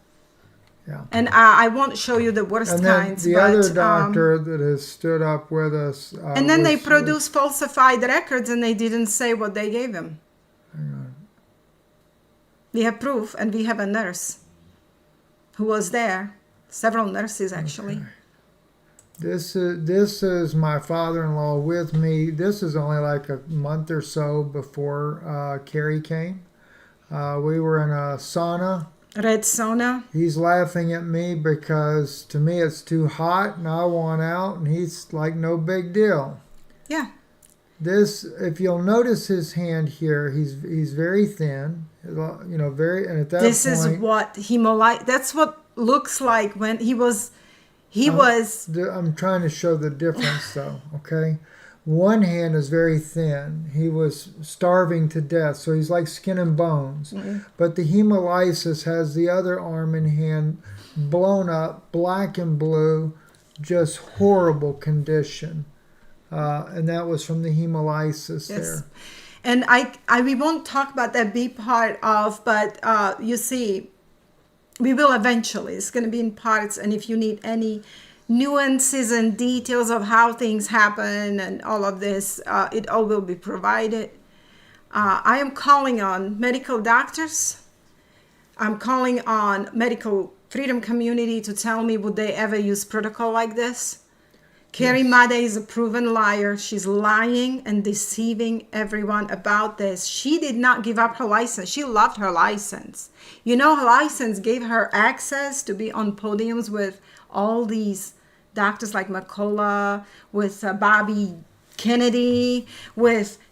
Yeah. And I won't show you the worst And then kinds, the but other doctor that has stood up with us. and then they was- produce falsified records and they didn't say what they gave him. We have proof, and we have a nurse who was there, several nurses actually. This is my father-in-law with me. This is only like a month or so before Carrie came. We were in a sauna. Red sauna. He's laughing at me because to me it's too hot and I want out, and he's like, no big deal. Yeah. This, if you'll notice his hand here, he's very thin, you know, very, and at that This point, is what that's what looks like when he was I'm trying to show the difference though, okay? One hand is very thin. He was starving to death, so he's like skin and bones. Mm-hmm. But the hemolysis has the other arm and hand blown up, black and blue, just horrible condition. And that was from the hemolysis there. And we won't talk about that B part of, but you see, we will eventually. It's going to be in parts, and if you need any nuances and details of how things happen and all of this, it all will be provided. I am calling on medical doctors. I'm calling on medical freedom community to tell me would they ever use protocol like this. Carrie Made is a proven liar. She's lying and deceiving everyone about this. She did not give up her license. She loved her license. You know, her license gave her access to be on podiums with all these doctors like McCullough, with Bobby Kennedy,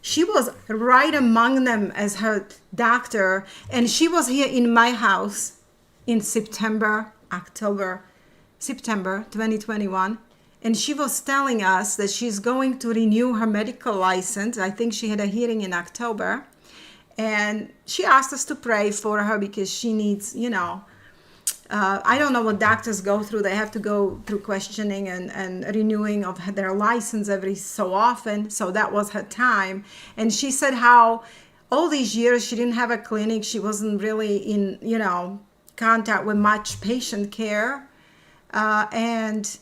she was right among them as her doctor. And she was here in my house in September 2021. And she was telling us that she's going to renew her medical license. I think she had a hearing in October. And she asked us to pray for her because she needs, I don't know what doctors go through. They have to go through questioning and renewing of their license every so often. So that was her time. And she said how all these years she didn't have a clinic. She wasn't really in, contact with much patient care. And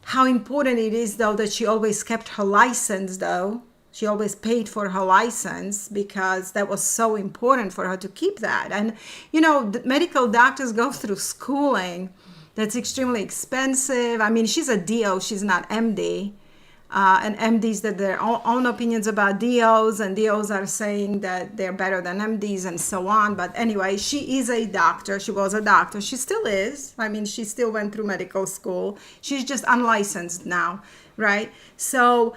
how important it is, though, that she always kept her license, though. She always paid for her license because that was so important for her to keep that. And, the medical doctors go through schooling that's extremely expensive. I mean, she's a DO, she's not MD. And MDs that their own opinions about DOs, and DOs are saying that they're better than MDs and so on. But anyway, she is a doctor. She was a doctor. She still is. I mean, she still went through medical school. She's just unlicensed now, right? So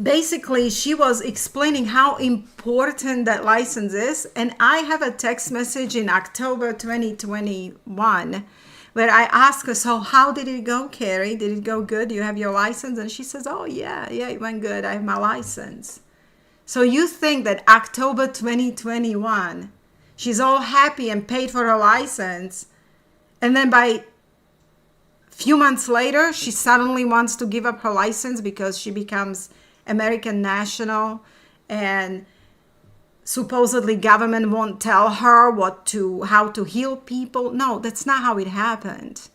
basically, she was explaining how important that license is. And I have a text message in October 2021 where I asked her, so how did it go, Carrie? Did it go good? Do you have your license? And she says, oh, yeah, it went good. I have my license. So you think that October 2021, she's all happy and paid for her license. And then by few months later, she suddenly wants to give up her license because she becomes American national, and supposedly government won't tell her how to heal people. No, that's not how it happened.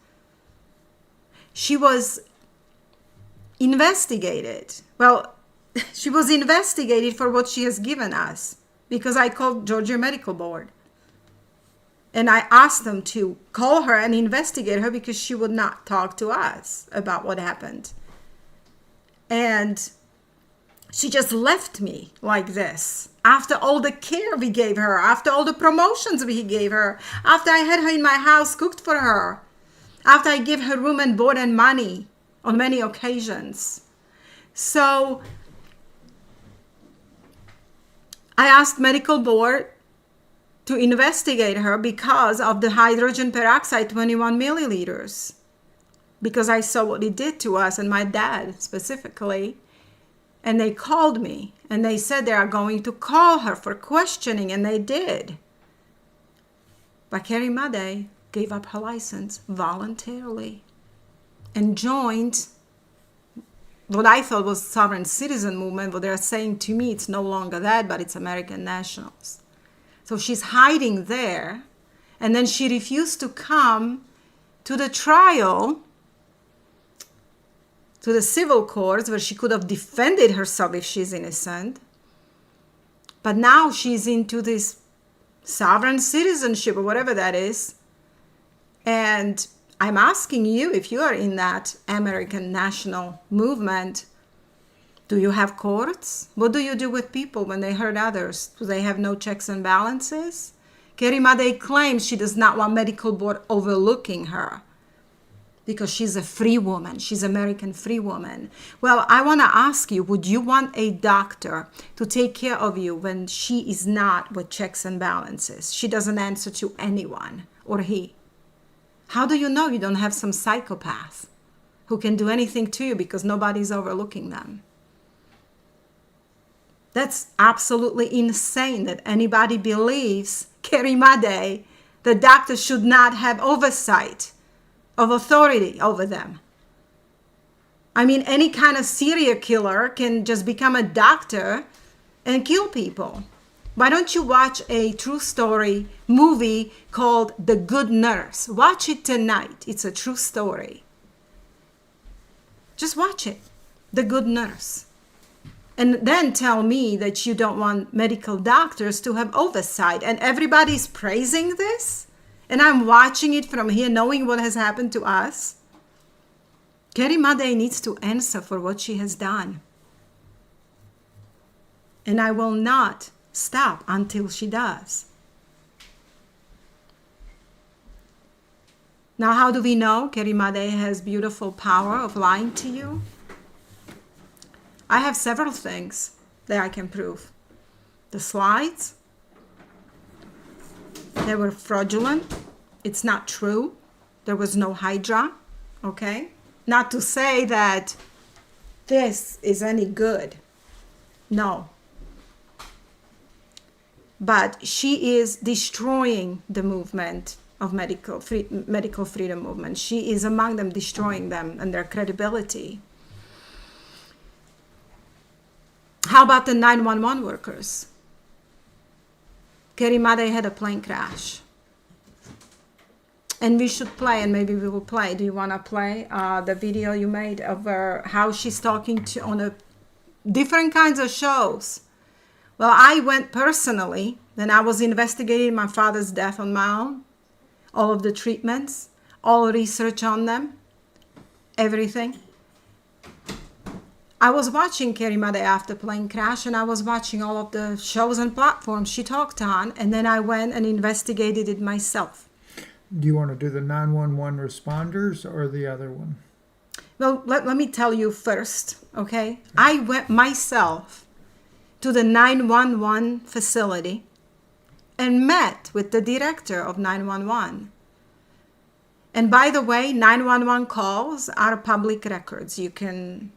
She was investigated. Well, she was investigated for what she has given us because I called Georgia Medical Board. And I asked them to call her and investigate her because she would not talk to us about what happened. And she just left me like this. After all the care we gave her, after all the promotions we gave her, after I had her in my house cooked for her, after I gave her room and board and money on many occasions. So I asked medical board to investigate her because of the hydrogen peroxide 21 milliliters. Because I saw what it did to us and my dad specifically. And they called me and they said they are going to call her for questioning, and they did. But Carrie Madej gave up her license voluntarily and joined what I thought was sovereign citizen movement, but they're saying to me it's no longer that, but it's American nationals. So she's hiding there, and then she refused to come to the trial, to the civil courts, where she could have defended herself if she's innocent. But now she's into this sovereign citizenship or whatever that is. And I'm asking you, if you are in that American national movement, do you have courts? What do you do with people when they hurt others? Do they have no checks and balances? Carrie Madej claims she does not want medical board overlooking her because she's a free woman. She's American free woman. Well, I want to ask you, would you want a doctor to take care of you when she is not with checks and balances? She doesn't answer to anyone, or he. How do you know you don't have some psychopath who can do anything to you because nobody's overlooking them? That's absolutely insane that anybody believes, Carrie Madej, the doctor should not have oversight of authority over them. I mean, any kind of serial killer can just become a doctor and kill people. Why don't you watch a true story movie called The Good Nurse? Watch it tonight. It's a true story. Just watch it. The Good Nurse. And then tell me that you don't want medical doctors to have oversight. And everybody's praising this? And I'm watching it from here, knowing what has happened to us. Carrie Madej needs to answer for what she has done. And I will not stop until she does. Now, how do we know Carrie Madej has beautiful power of lying to you? I have several things that I can prove. The slides, they were fraudulent. It's not true. There was no Hydra, okay? Not to say that this is any good. No. But she is destroying the movement of medical freedom movement. She is among them, destroying them and their credibility. How about the 911 workers? Carrie Madej had a plane crash. And we should play, and maybe we will play. Do you want to play the video you made of her, how she's talking to on a different kinds of shows? Well, I went personally, and I was investigating my father's death on my own, all of the treatments, all research on them, everything. I was watching Carrie Madej after plane crash, and I was watching all of the shows and platforms she talked on, and then I went and investigated it myself. Do you want to do the 911 responders or the other one? Well, let me tell you first, okay? I went myself to the 911 facility and met with the director of 911. And by the way, 911 calls are public records. You can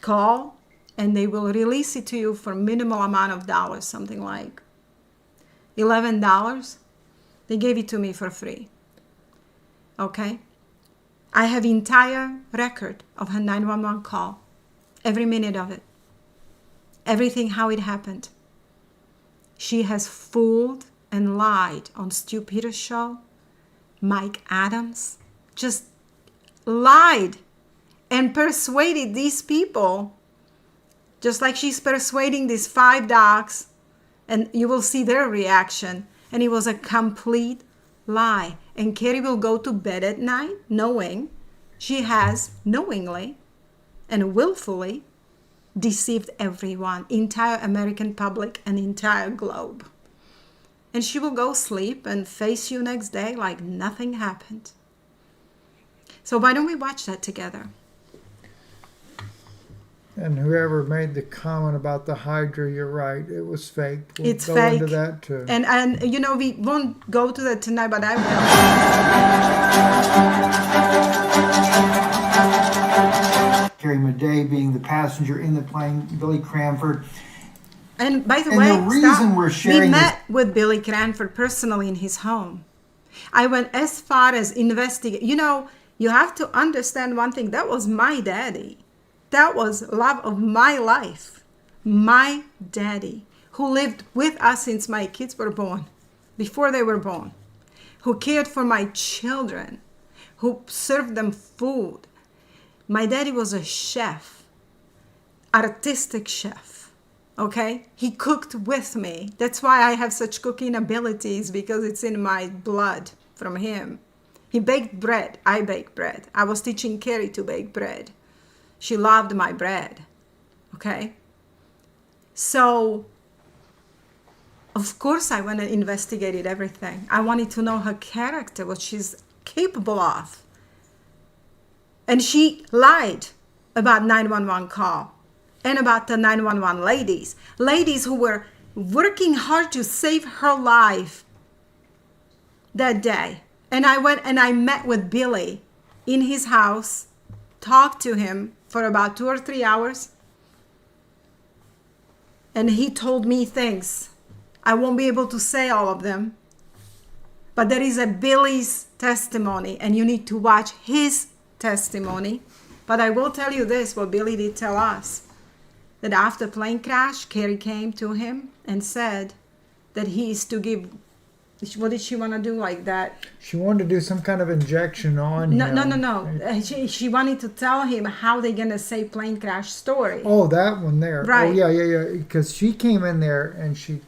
call and they will release it to you for minimal amount of dollars, something like $11. They gave it to me for free. Okay? I have entire record of her 911 call. Every minute of it. Everything how it happened. She has fooled and lied on Stu Peters' show. Mike Adams just lied and persuaded these people, just like she's persuading these 5 docs, and you will see their reaction. And it was a complete lie. And Carrie will go to bed at night knowing she has knowingly and willfully deceived everyone, entire American public and entire globe. And she will go sleep and face you next day like nothing happened. So why don't we watch that together? And whoever made the comment about the Hydra, you're right. It was fake. We'll It's go fake. into that too. And you know, we won't go to that tonight, but I will. Carrie Madej being the passenger in the plane, Billy Cranford. And by the And way, the reason we're sharing we this- met with Billy Cranford personally in his home. I went as far as investigate. You know, you have to understand one thing. That was my daddy. That was love of my life. My daddy, who lived with us since my kids were born, before they were born, who cared for my children, who served them food. My daddy was a chef, artistic chef. Okay, he cooked with me. That's why I have such cooking abilities, because it's in my blood from him. He baked bread. I bake bread. I was teaching Carrie to bake bread. She loved my bread. Okay, so of course I went and investigated everything. I wanted to know her character, what she's capable of. And she lied about 911 call and about the 911 ladies who were working hard to save her life that day. And I went and I met with Billy in his house, talked to him for about 2 or 3 hours. And he told me things. I won't be able to say all of them. But there is a Billy's testimony, and you need to watch his testimony. But I will tell you this, what Billy did tell us, that after plane crash, Carrie came to him and said that he is to give, what did she want to do like that? She wanted to do some kind of injection on No, him. no. She wanted to tell him how they're going to say plane crash story. Oh, that one there. Right. Oh, yeah. Because she came in there and she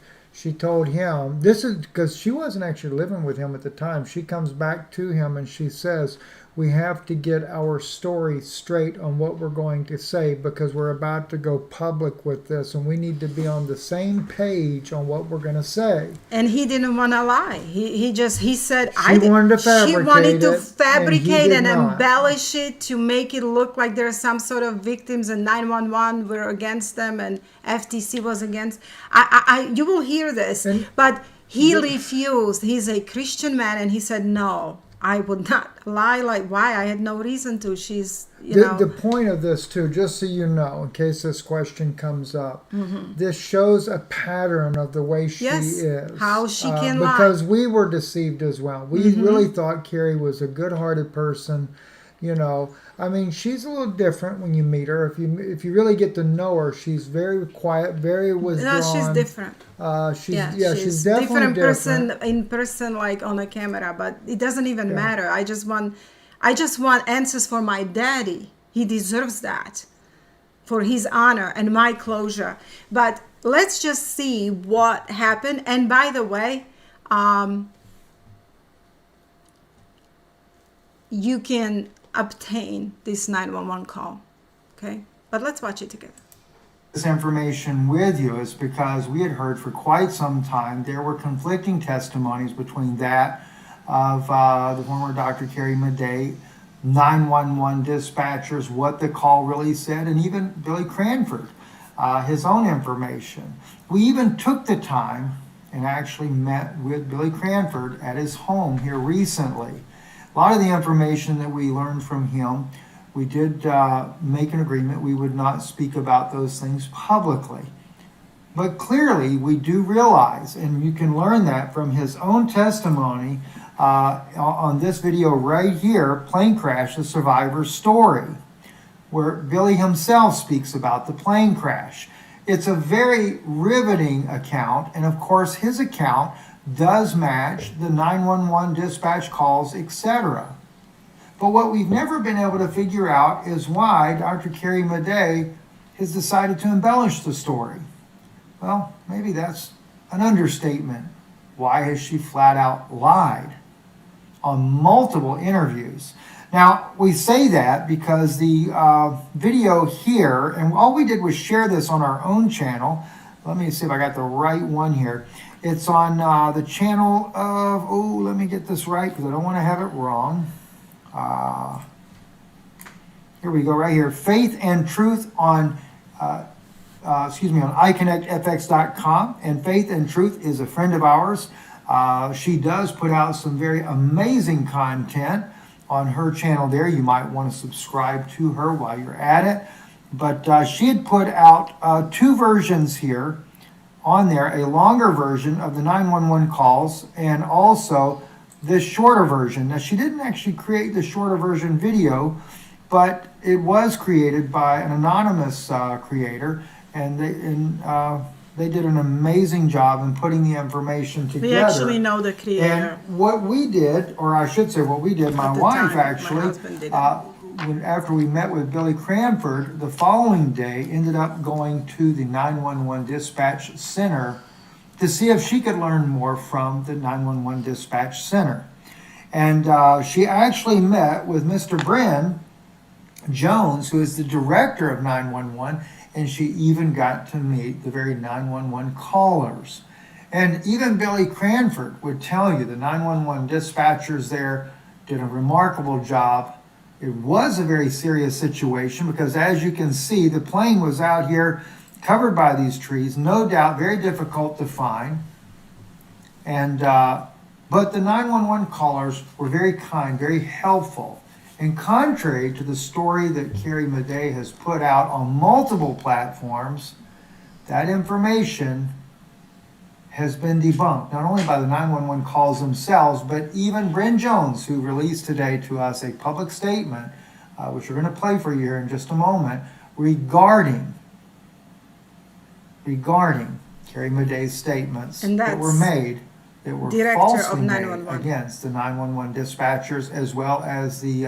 told him, this is because she wasn't actually living with him at the time. She comes back to him and she says, we have to get our story straight on what we're going to say, because we're about to go public with this and we need to be on the same page on what we're going to say. And he didn't want to lie. He said She wanted to fabricate She wanted to it, fabricate and he did not. embellish it to make it look like there's some sort of victims and 911 were against them and FTC was against. You will hear this, but he refused. He's a Christian man, and he said, no, I would not lie. Like, why? I had no reason to. She's, The point of this, too, just so you know, in case this question comes up, this shows a pattern of the way she is. How she can lie. Because we were deceived as well. We really thought Carrie was a good-hearted person. I mean, she's a little different when you meet her. If you really get to know her, she's very quiet, very withdrawn. No, she's different. She's definitely different. In person, like on a camera, but it doesn't even matter. I just want answers for my daddy. He deserves that, for his honor and my closure. But let's just see what happened. And by the way, you can obtain this 911 call, okay? But let's watch it together. This information with you is because we had heard for quite some time there were conflicting testimonies between that of the former Dr. Carrie Madej, 911 dispatchers, what the call really said, and even Billy Cranford, his own information. We even took the time and actually met with Billy Cranford at his home here recently. A lot of the information that we learned from him, we did make an agreement we would not speak about those things publicly. But clearly, we do realize, and you can learn that from his own testimony on this video right here, Plane Crash, the Survivor's Story, where Billy himself speaks about the plane crash. It's a very riveting account, and of course, his account does match the 911 dispatch calls, etc. But what we've never been able to figure out is why Dr. Carrie Madej has decided to embellish the story. Well, maybe that's an understatement. Why has she flat out lied on multiple interviews? Now, we say that because the video here, and all we did was share this on our own channel. Let me see if I got the right one here. It's on the channel of, let me get this right because I don't want to have it wrong. Here we go, right here. Faith and Truth on on iConnectFX.com. And Faith and Truth is a friend of ours. She does put out some very amazing content on her channel there. You might want to subscribe to her while you're at it. But she had put out two versions here on there, a longer version of the 911 calls and also this shorter version. Now, she didn't actually create the shorter version video, but it was created by an anonymous creator, and they did an amazing job in putting the information together. We actually know the creator. And what we did, or I should say what we did, my wife my actually, husband did it. after we met with Billy Cranford, the following day ended up going to the 911 dispatch center to see if she could learn more from the 911 dispatch center. And she actually met with Mr. Bryn Jones, who is the director of 911, and she even got to meet the very 911 callers. And even Billy Cranford would tell you the 911 dispatchers there did a remarkable job. It was a very serious situation because, as you can see, the plane was out here covered by these trees, no doubt very difficult to find. And but the 911 callers were very kind, very helpful. And contrary to the story that Carrie Madej has put out on multiple platforms, that information has been debunked, not only by the 911 calls themselves, but even Bryn Jones, who released today to us a public statement, which we're going to play for you here in just a moment, regarding Carrie Madej's statements that were made, that were falsely made against the 911 dispatchers, as well as the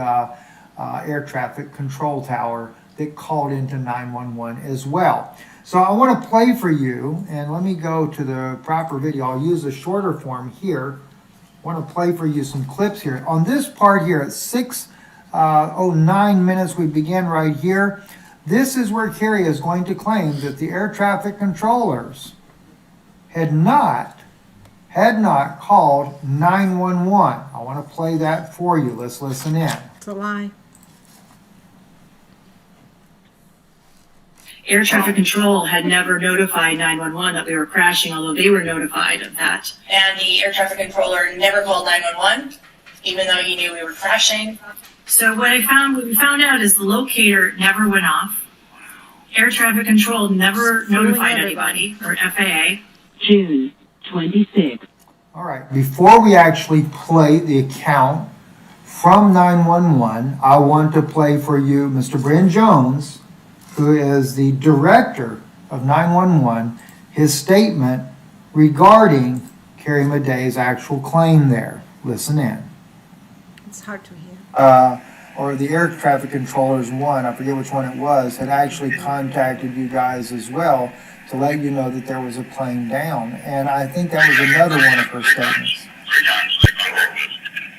air traffic control tower that called into 911 as well. So I want to play for you, and let me go to the proper video. I'll use a shorter form here. I want to play for you some clips here. On this part here at 6:09 minutes, we begin right here. This is where Carrie is going to claim that the air traffic controllers had not called 911. I want to play that for you. Let's listen in. It's a lie. Air traffic control had never notified 911 that we were crashing, although they were notified of that. And the air traffic controller never called 911, even though you knew we were crashing. So what we found out is the locator never went off. Air traffic control never notified anybody, or FAA. June 26th. All right. Before we actually play the account from 911, I want to play for you Mr. Bryn Jones, who is the director of 911, his statement regarding Carrie Madej's actual claim there. Listen in. It's hard to hear. Or the air traffic controllers one, I forget which one it was, had actually contacted you guys as well to let you know that there was a plane down. And I think that was another one of her statements.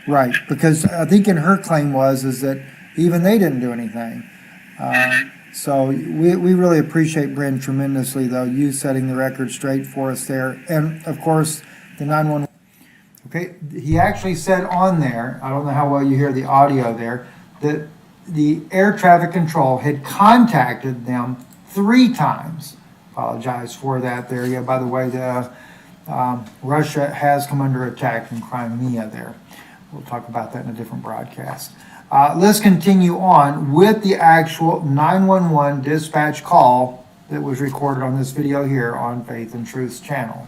Right, because I think in her claim is that even they didn't do anything. So we really appreciate Bryn tremendously, though, you setting the record straight for us there. And, of course, the 911. Okay, he actually said on there, I don't know how well you hear the audio there, that the air traffic control had contacted them 3 times. Apologize for that there. Yeah, by the way, Russia has come under attack in Crimea there. We'll talk about that in a different broadcast. Let's continue on with the actual 911 dispatch call that was recorded on this video here on Faith and Truth's channel.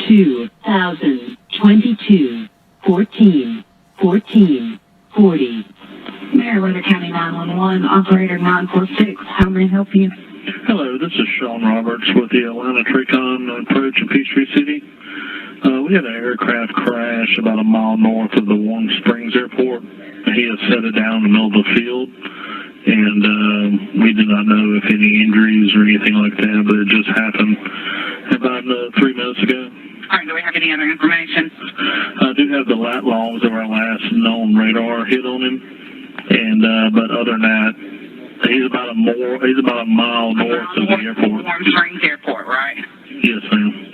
2022 14 14 40. Maryland County 911, operator 946. How may I help you? Hello, this is Sean Roberts with the Atlanta Tricon approach in Peachtree City. We had an aircraft crash about a mile north of the Warm Springs Airport. He had set it down in the middle of the field, and we did not know if any injuries or anything like that, but it just happened about 3 minutes ago. All right, do we have any other information? I do have the lat logs of our last known radar hit on him, and but other than that, he's about a mile north of the airport. Warm Springs Airport, right? Yes, ma'am.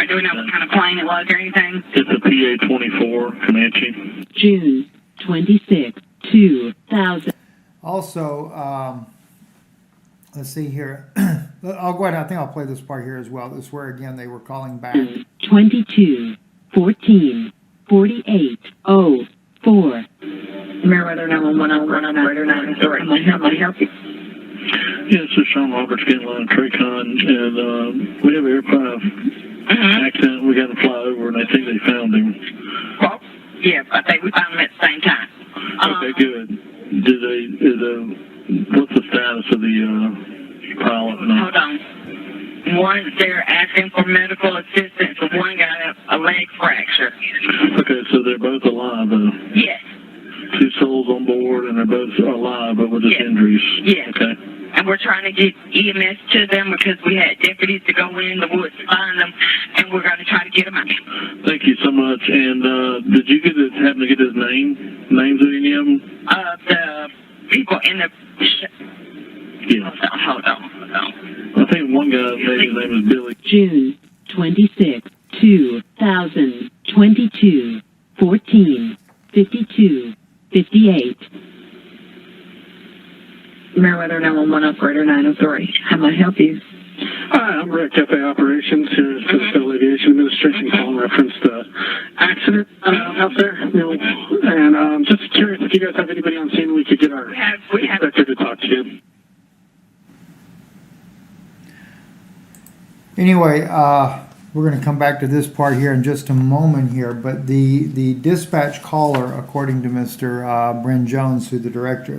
Do we know what kind of plane it was or anything? It's a PA-24 Comanche. June 26th 2000. Also, let's see here. I'll go ahead. I think I'll play this part here as well. This is where again they were calling back. 22 14 48 04. Meriwether 911 operator 903. How may I help you? Yeah, this is Sean Roberts getting line of Tracon, and we have an aircraft accident. We got to fly over, and I think they found him. Well, yes, I think we found him at the same time. Okay, good. What's the status of the pilot? Hold on. One, they're asking for medical assistance, and one got a leg fracture. Okay, so they're both alive. Yes. 2 souls on board, and they're both alive, but with just injuries. Yes. Okay. And we're trying to get EMS to them because we had deputies to go in the woods to find them, and we're going to try to get them out. Thank you so much. And did you happen to get his names of any of them? The people in the... Yeah. Hold on. I think one guy, maybe his name is Billy. June 26, 2022, 14 52 58. Meriwether 911 operator 903. How may I help you? Hi, I'm Rick, FA Operations here at Civil Aviation Administration, calling reference to accident out there. And just curious if you guys have anybody on scene we could get our inspector to talk to you. Anyway, we're going to come back to this part here in just a moment here, but the dispatch caller, according to Mr. Bryn Jones, who's the director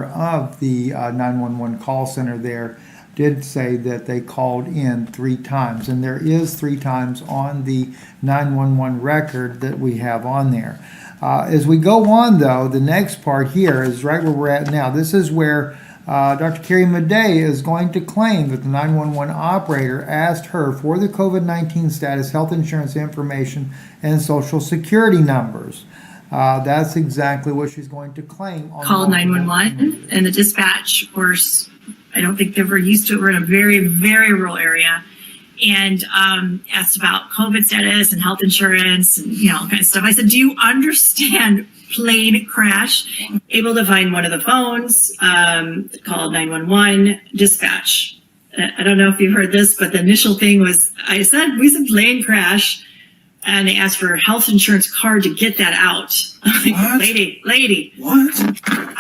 of the 911 call center there, did say that they called in 3 times, and there is 3 times on the 911 record that we have on there. As we go on, though, the next part here is right where we're at now. This is where Dr. Carrie Madej is going to claim that the 911 operator asked her for the COVID-19 status, health insurance information, and social security numbers. That's exactly what she's going to claim. Called 911, and the dispatch, of course, I don't think they were used to it. We're in a very, very rural area, and asked about COVID status and health insurance and all kinds of stuff. I said, "Do you understand plane crash?" Able to find one of the phones, called 911 dispatch. I don't know if you've heard this, but the initial thing was, we said plane crash, and they asked for a health insurance card to get that out. What? Lady, what?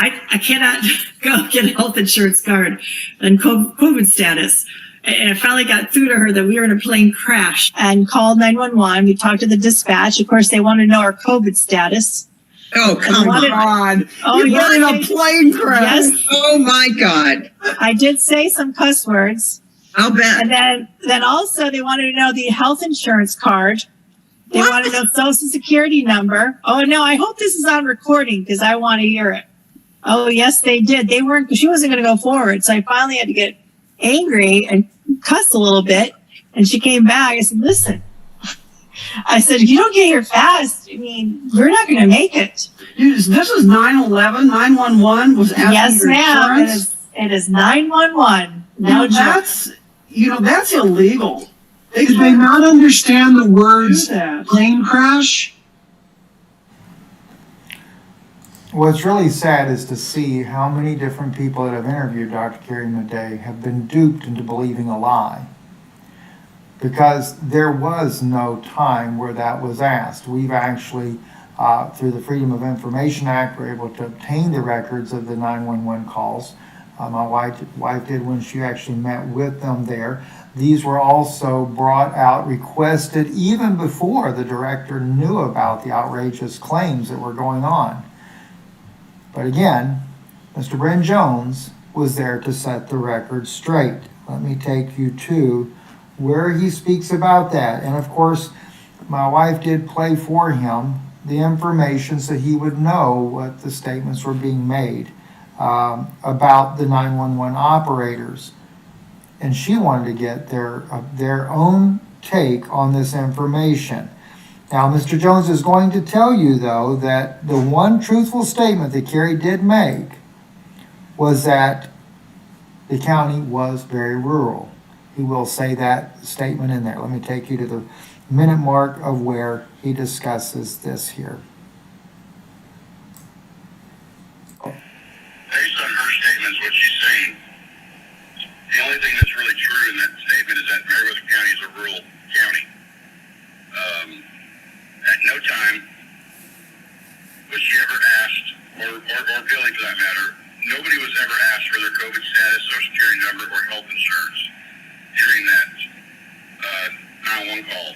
I cannot go get a health insurance card and COVID status. And I finally got through to her that we were in a plane crash. And called 911. We talked to the dispatch. Of course, they want to know our COVID status. Oh, come on. Oh, You're yes, in a plane crash. Yes. Oh, my God. I did say some cuss words. I'll bet. And then also they wanted to know the health insurance card. They want to know social security number. Oh, no, I hope this is on recording because I want to hear it. Oh, yes, they did. She wasn't going to go forward. So I finally had to get angry and cuss a little bit. And she came back. I said, listen, I said, if you don't get here fast, you're not going to make it. This is 911. 911 was asking yes, your ma'am. insurance. It is 911. No joke. That's illegal. Did they not understand the words plane crash? What's really sad is to see how many different people that have interviewed Dr. Carrie Madej have been duped into believing a lie. Because there was no time where that was asked. We've actually, through the Freedom of Information Act, were able to obtain the records of the 911 calls. My wife did when she actually met with them there. These were also brought out, requested, even before the director knew about the outrageous claims that were going on. But again, Mr. Bryn Jones was there to set the record straight. Let me take you to where he speaks about that. And of course, my wife did play for him the information so he would know what the statements were being made about the 911 operators. And she wanted to get their own take on this information. Now, Mr. Jones is going to tell you, though, that the one truthful statement that Carrie did make was that the county was very rural. He will say that statement in there. Let me take you to the minute mark of where he discusses this here. Based on her statements, what she's saying, 911 call.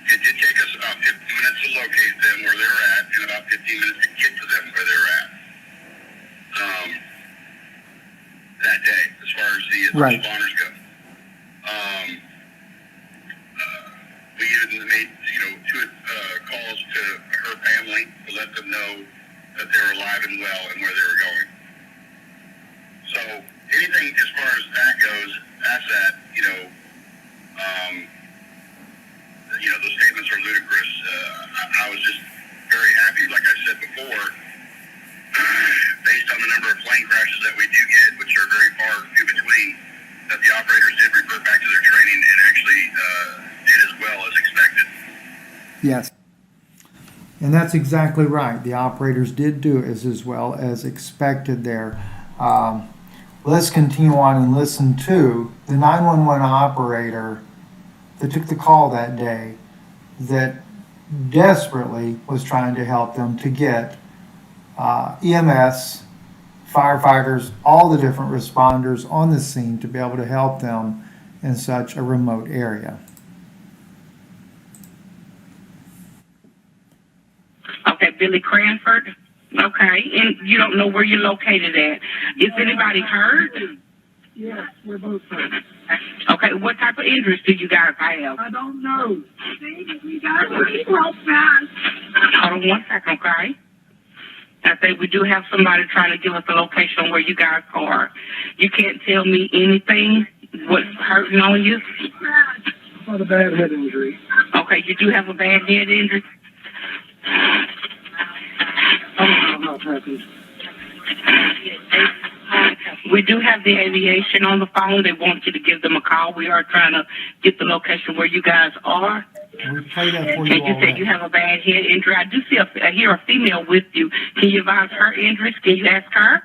It did take us about 15 minutes to locate them where they're at, and about 15 minutes to get to them where they're at. That day, as far as the responders go. We even made, two calls to her family to let them know that they were alive and well and where they were going. So anything as far as that goes, that's that, those statements are ludicrous. I was just very happy, like I said before, based on the number of plane crashes that we do get, which are very far few between, that the operators did revert back to their training and actually did as well as expected. Yes. And that's exactly right. The operators did do as well as expected there. Let's continue on and listen to the 911 operator that took the call that day that desperately was trying to help them to get EMS, firefighters, all the different responders on the scene to be able to help them in such a remote area. Okay, Billy Cranford. Okay, and you don't know where you're located at. Is anybody hurt? Yes, we're both hurt. Okay, what type of injuries do you guys have? I don't know. We got real fast. Hold on one second, okay? I think we do have somebody trying to give us a location where you guys are. You can't tell me anything, what's hurting on you? Not a bad head injury. Okay, you do have a bad head injury? I don't know how it happened. We do have the aviation on the phone. They want you to give them a call. We are trying to get the location where you guys are. We played that for you And you said you have a bad head injury. I do see I hear a female with you. Can you advise her injuries? Can you ask her?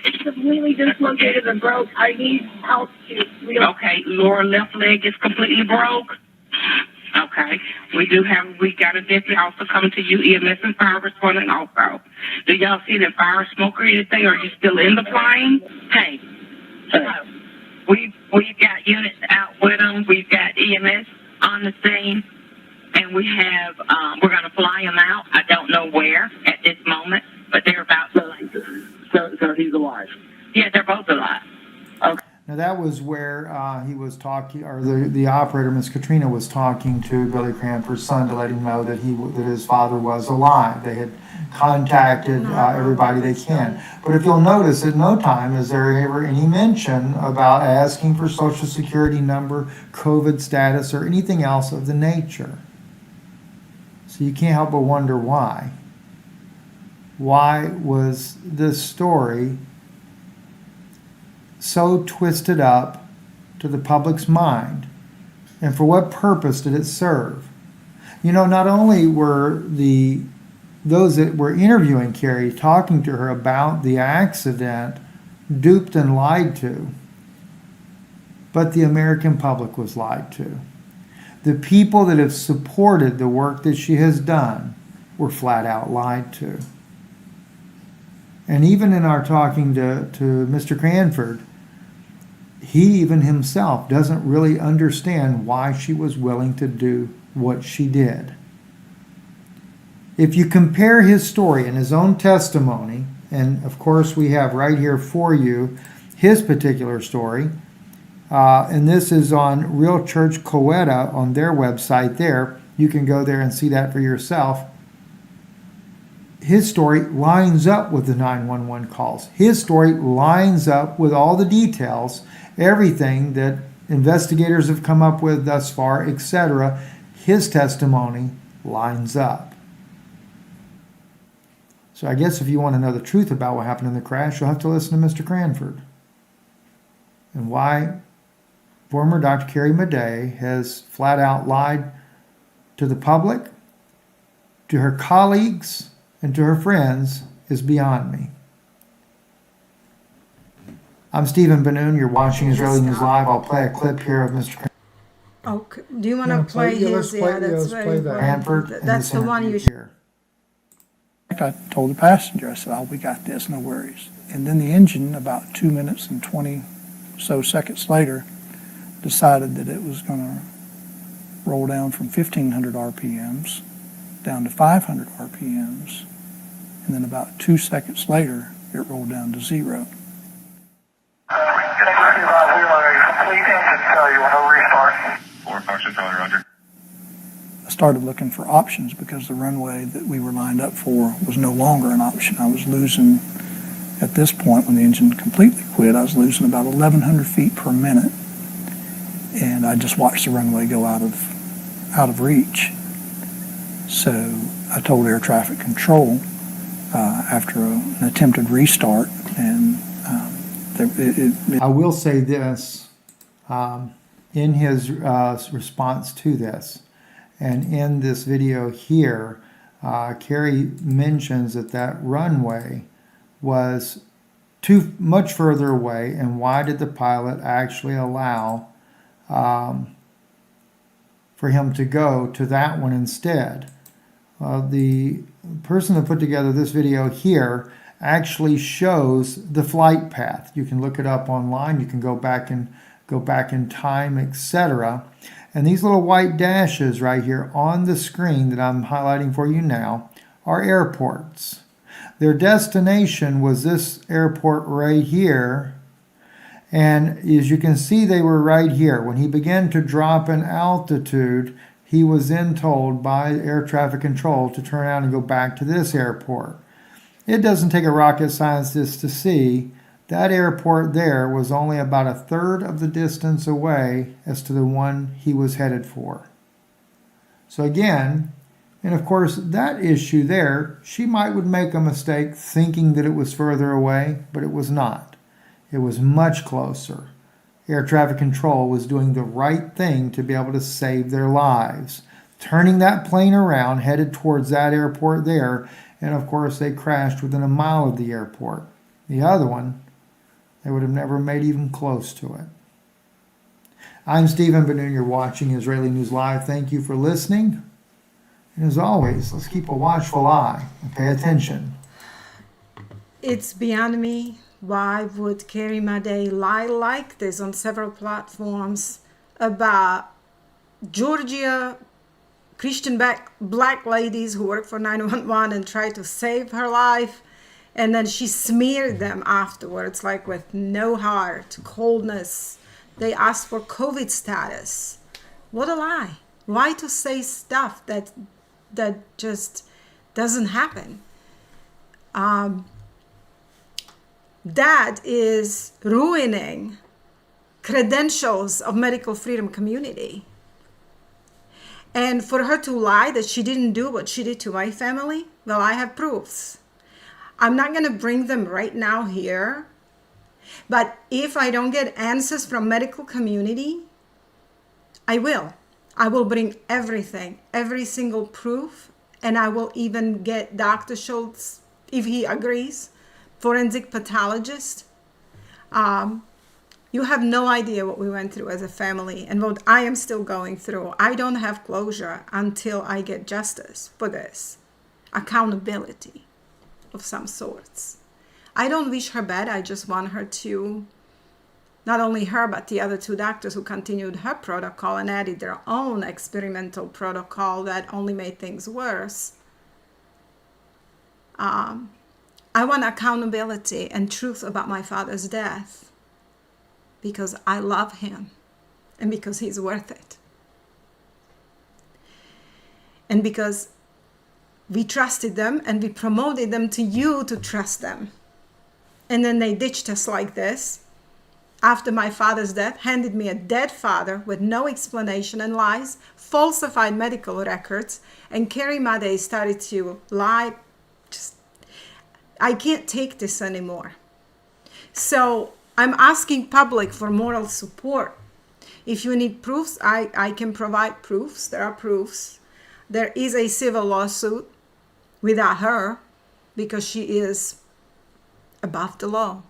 It's completely dislocated and broke. I need help to Okay, lower left leg is completely broke. Okay, we got a deputy also coming to you, EMS and fire responding also. Do y'all see the fire smoke or anything? Or are you still in the plane? Hey, We've got units out with them. We've got EMS on the scene, and we have we're going to fly them out. I don't know where at this moment, but they're about to. So he's alive. Yeah, they're both alive. Okay. Now that was where he was talking, or the operator, Miss Katrina, was talking to Billy Cranford's son to let him know that that his father was alive. They had contacted everybody they can. But if you'll notice, at no time is there ever any mention about asking for Social Security number, COVID status, or anything else of the nature. So you can't help but wonder why. Why was this story so twisted up to the public's mind? And for what purpose did it serve? Not only were those that were interviewing Carrie, talking to her about the accident, duped and lied to, but the American public was lied to. The people that have supported the work that she has done were flat out lied to. And even in our talking to Mr. Cranford, he even himself doesn't really understand why she was willing to do what she did. If you compare his story and his own testimony, and of course we have right here for you his particular story, and this is on Real Church Coweta on their website there. You can go there and see that for yourself. His story lines up with the 911 calls. His story lines up with all the details, everything that investigators have come up with thus far, etc. His testimony lines up. So I guess if you want to know the truth about what happened in the crash, you'll have to listen to Mr. Cranford. And why former Dr. Carrie Madej has flat out lied to the public, to her colleagues, and to her friends is beyond me. I'm Stephen Benoon. You're watching Israeli News Live. I'll play a clip here of Mr. Cranford. Okay. Do you want to play his? Yeah, that's very important. That's the one you should. I told the passenger, I said, "Oh, we got this, no worries." And then the engine, about 2 minutes and 20 so seconds later, decided that it was going to roll down from 1,500 RPMs down to 500 RPMs. And then about 2 seconds later, it rolled down to 0. I started looking for options because the runway that we were lined up for was no longer an option. I was losing, at this point when the engine completely quit, I was losing about 1,100 feet per minute. And I just watched the runway go out of reach. So I told air traffic control after an attempted restart, and I will say this in his response to this, and in this video here, Kerry mentions that runway was too much further away, and why did the pilot actually allow for him to go to that one instead? The person that put together this video here actually shows the flight path. You can look it up online. You can go back in time, etc. And these little white dashes right here on the screen that I'm highlighting for you now are airports. Their destination was this airport right here. And as you can see, they were right here. When he began to drop in altitude, he was then told by air traffic control to turn around and go back to this airport. It doesn't take a rocket scientist to see that airport there was only about a third of the distance away as to the one he was headed for. So again, and of course that issue there, she would make a mistake thinking that it was further away, but it was not. It was much closer. Air traffic control was doing the right thing to be able to save their lives. Turning that plane around, headed towards that airport there, and of course they crashed within a mile of the airport. The other one, they would have never made even close to it. I'm Stephen Benoon. You're watching Israeli News Live. Thank you for listening. And as always, let's keep a watchful eye and pay attention. It's beyond me. Why would Kerry Madej lie like this on several platforms about Georgia Christian black ladies who work for 911 and try to save her life, and then she smeared them afterwards, like with no heart, coldness. They asked for COVID status. What a lie. Why to say stuff that just doesn't happen? That is ruining credentials of medical freedom community. And for her to lie that she didn't do what she did to my family, well, I have proofs. I'm not going to bring them right now here. But if I don't get answers from medical community, I will. I will bring everything, every single proof, and I will even get Dr. Schultz, if he agrees, forensic pathologist. You have no idea what we went through as a family and what I am still going through. I don't have closure until I get justice for this. Accountability of some sorts. I don't wish her bad. I just want her to, not only her, but the other two doctors who continued her protocol and added their own experimental protocol that only made things worse. I want accountability and truth about my father's death because I love him and because he's worth it. And because we trusted them and we promoted them to you to trust them. And then they ditched us like this after my father's death, handed me a dead father with no explanation and lies, falsified medical records, and Kerry Madej started to lie. I can't take this anymore. So I'm asking public for moral support. If you need proofs, I can provide proofs. There are proofs. There is a civil lawsuit without her because she is above the law.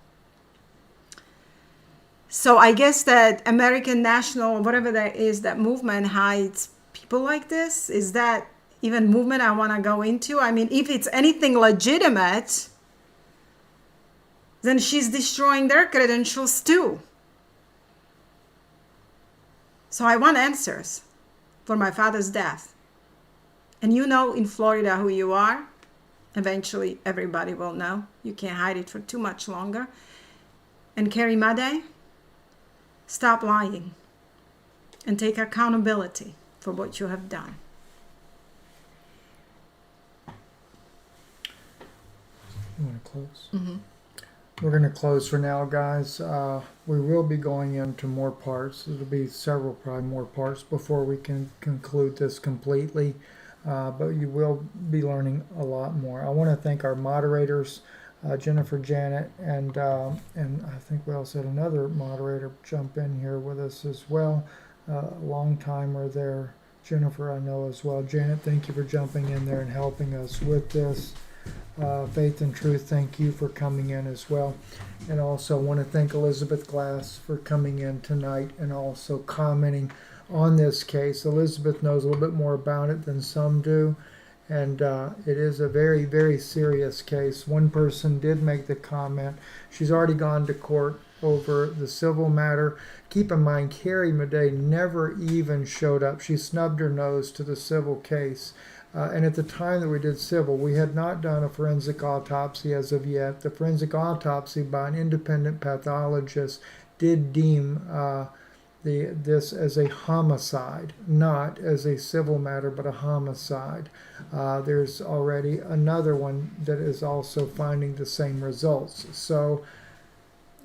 So I guess that American National, whatever that is, that movement hides people like this. Is that even movement I want to go into? I mean, if it's anything legitimate, then she's destroying their credentials too. So I want answers for my father's death. And you know in Florida who you are. Eventually everybody will know. You can't hide it for too much longer. And Carrie Madej, stop lying and take accountability for what you have done. You want to close? Mm-hmm. We're going to close for now, guys. We will be going into more parts. It'll be several, probably more parts before we can conclude this completely. But you will be learning a lot more. I want to thank our moderators, Jennifer, Janet, and I think we also had another moderator jump in here with us as well. Long timer there, Jennifer, I know as well. Janet, thank you for jumping in there and helping us with this. Faith and Truth, thank you for coming in as well. And also want to thank Elizabeth Glass for coming in tonight and also commenting on this case. Elizabeth knows a little bit more about it than some do, and it is a very, very serious case. One person did make the comment. She's already gone to court over the civil matter. Keep in mind, Carrie Madej never even showed up. She snubbed her nose to the civil case. And at the time that we did civil, we had not done a forensic autopsy as of yet. The forensic autopsy by an independent pathologist did deem this as a homicide, not as a civil matter, but a homicide. There's already another one that is also finding the same results. So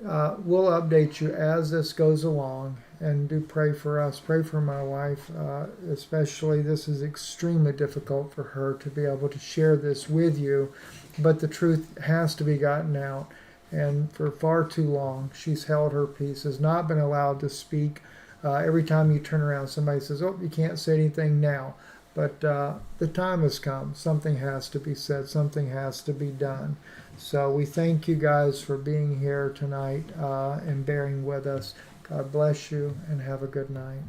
we'll update you as this goes along, and do pray for us. Pray for my wife, especially. This is extremely difficult for her to be able to share this with you, but the truth has to be gotten out. And for far too long, she's held her peace, has not been allowed to speak. Every time you turn around, somebody says, oh, you can't say anything now. But the time has come. Something has to be said. Something has to be done. So we thank you guys for being here tonight and bearing with us. God bless you and have a good night.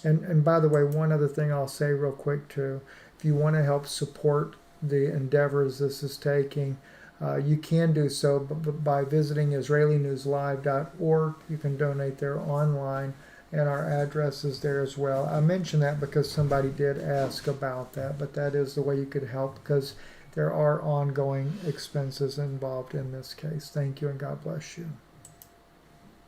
And by the way, one other thing I'll say real quick too. If you want to help support the endeavors this is taking, you can do so by visiting IsraeliNewsLive.org. You can donate there online, and our address is there as well. I mention that because somebody did ask about that, but that is the way you could help, because there are ongoing expenses involved in this case. Thank you, and God bless you.